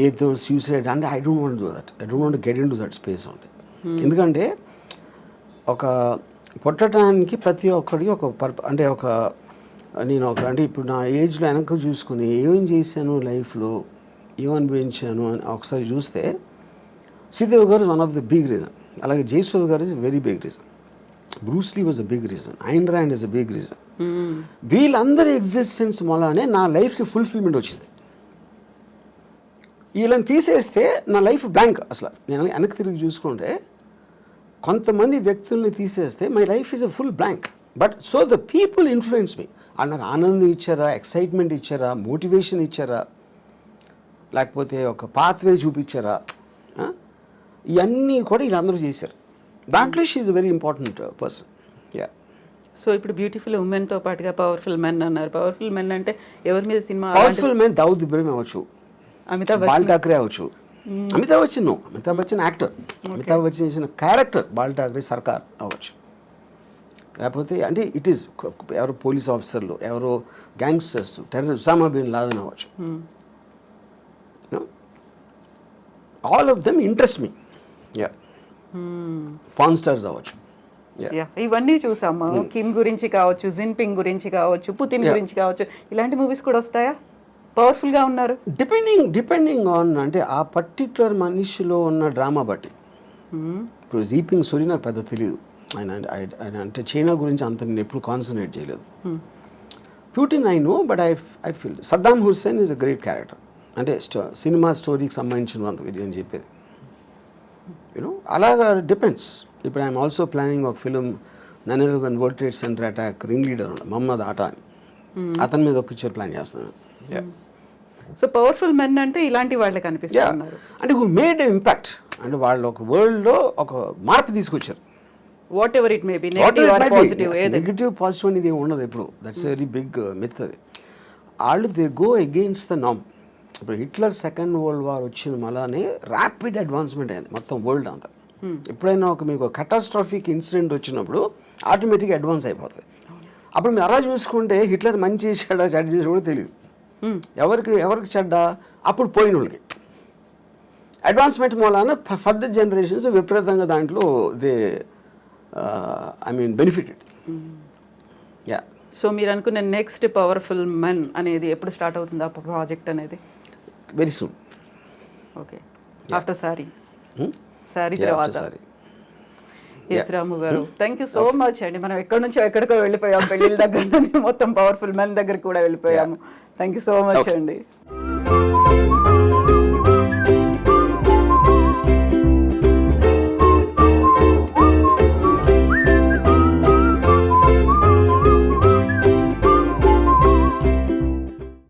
ఏదో సూసైడ్ అంటే I don't want do that. I don't want get in to that space ఉంది. ఎందుకంటే ఒక పుట్టడానికి ప్రతి ఒక్కడికి అంటే అంటే ఇప్పుడు నా ఏజ్లో వెనక చూసుకుని ఏమేం చేశాను లైఫ్లో, ఏం అనుభవించాను అని ఒకసారి చూస్తే Sridevi garu one of the big reason. అలాగే Jayasudha garu is very big reason. Bruce Lee was a big reason. Ayn Rand is a big reason. వీళ్ళందరి ఎగ్జిస్టెన్స్ వల్లనే నా లైఫ్కి ఫుల్ఫిల్మెంట్ వచ్చింది. వీళ్ళని తీసేస్తే నా లైఫ్ బ్లాంక్. అసలు నేను వెనక్కి తిరిగి చూసుకుంటే కొంతమంది వ్యక్తుల్ని తీసేస్తే my life is a full blank. But so the people influence me. వాళ్ళు నాకు ఆనందం ఇచ్చారా, ఎక్సైట్మెంట్ ఇచ్చారా, మోటివేషన్ ఇచ్చారా, లేకపోతే ఒక పాత్వే చూపించారా, ఇవన్నీ కూడా వీళ్ళందరూ చేశారు. దాంట్లో she is a very important person. Yeah. So ఇప్పుడు బ్యూటిఫుల్ ఉమెన్తో పాటుగా పవర్ఫుల్ మెన్ అన్నారు. పవర్ఫుల్ మెన్ అంటే ఎవరి మీద cinema? Powerful men Dawood Ibrahim అవ్వచ్చు, బాల్ ఠాక్రే అవ్వచ్చు. అమితాబ్ బచ్చన్ యాక్టర్, అమితాబ్ బచ్చన్ చేసిన క్యారెక్టర్ బాల్ ఠాక్రే సర్కార్ అవ్వచ్చు. లేకపోతే అంటే ఇట్ ఈస్ ఎవరో పోలీస్ ఆఫీసర్లు, ఎవరో gangsters, terrorist, Osama bin Laden అవ్వచ్చు. All of them interest me. Yeah. Porn stars అవ్వచ్చు. ఇవన్నీ చూసాము. కిమ్ గురించి కావచ్చు, జిన్పింగ్ గురించి కావచ్చు, పుతిన్ గురించి కావచ్చు, ఇలాంటి మూవీస్ కూడా వస్తాయా? పవర్ఫుల్గా ఉన్నారు. డిపెండింగ్ ఆన్ అంటే ఆ పర్టిక్యులర్ మనిషిలో ఉన్న డ్రామా బట్టి. ఇప్పుడు జీపింగ్ సూరి నాకు పెద్ద తెలియదు, ఆయన అంటే చైనా గురించి అంత నేను ఎప్పుడు కాన్సన్ట్రేట్ చేయలేదు. Putin I know, but I feel Saddam Hussein is a great character. అంటే సినిమా స్టోరీకి సంబంధించిన ఇది అని చెప్పేది. యూనో, అలాగా డిపెండ్స్. ఇప్పుడు ఐఎమ్ ఆల్సో ప్లానింగ్ ఒక film 9/11 World Trade Center attack ring leader Mohammed Atta అని, అతని మీద ఒక పిక్చర్ ప్లాన్ చేస్తున్నాను. సో పవర్ఫుల్ మెన్ అంటే ఇలాంటి వాళ్ళే కనిపిస్తున్నారు. అంటే హూ మేడ్ ఇంపాక్ట్, అంటే వాళ్ళు ఒక వరల్డ్లో ఒక మార్పు తీసుకొచ్చారు. Whatever it may be negative or positive ఏది నెగిటివ్ పాజిటివ్ అనేది ఏమి ఉండదు ఎప్పుడు. దట్స్ వెరీ బిగ్ మిత్ అది. వాళ్ళు దే గో అగెయిన్స్ట్ ద నామ్. ఇప్పుడు హిట్లర్ సెకండ్ వరల్డ్ వార్ వచ్చిన మళ్ళానే ర్యాపిడ్ అడ్వాన్స్మెంట్ అయింది మొత్తం వరల్డ్ అంతా. ఎప్పుడైనా మీకు కటాస్ట్రాఫిక్ ఇన్సిడెంట్ వచ్చినప్పుడు ఆటోమేటిక్గా అడ్వాన్స్ అయిపోతుంది. అప్పుడు మీరు అలా చూసుకుంటే హిట్లర్ మంచి చేశాడా చెడ్డ చేసాడు కూడా తెలియదు. ఎవరికి చెడ్డ అప్పుడు పోయిన వాళ్ళకి. అడ్వాన్స్మెంట్ మూలాన ఫర్దర్ జనరేషన్స్ విపరీతంగా దాంట్లో దే బెనిఫిటెడ్. యా. సో మీరు అనుకున్న నెక్స్ట్ పవర్ఫుల్ మెన్ అనేది ఎప్పుడు స్టార్ట్ అవుతుంది ఆ ప్రాజెక్ట్ అనేది? Very soon. Okay, after sorry తర్వాత. ఎస్ రాము గారు, థ్యాంక్ యూ సో మచ్ అండి. మనం ఎక్కడి నుంచో ఎక్కడికో వెళ్ళిపోయాం, పెళ్ళిళ్ళ దగ్గర నుంచి మొత్తం పవర్ఫుల్ మెన్ దగ్గర కూడా వెళ్ళిపోయాము. థ్యాంక్ యూ సో మచ్ అండి.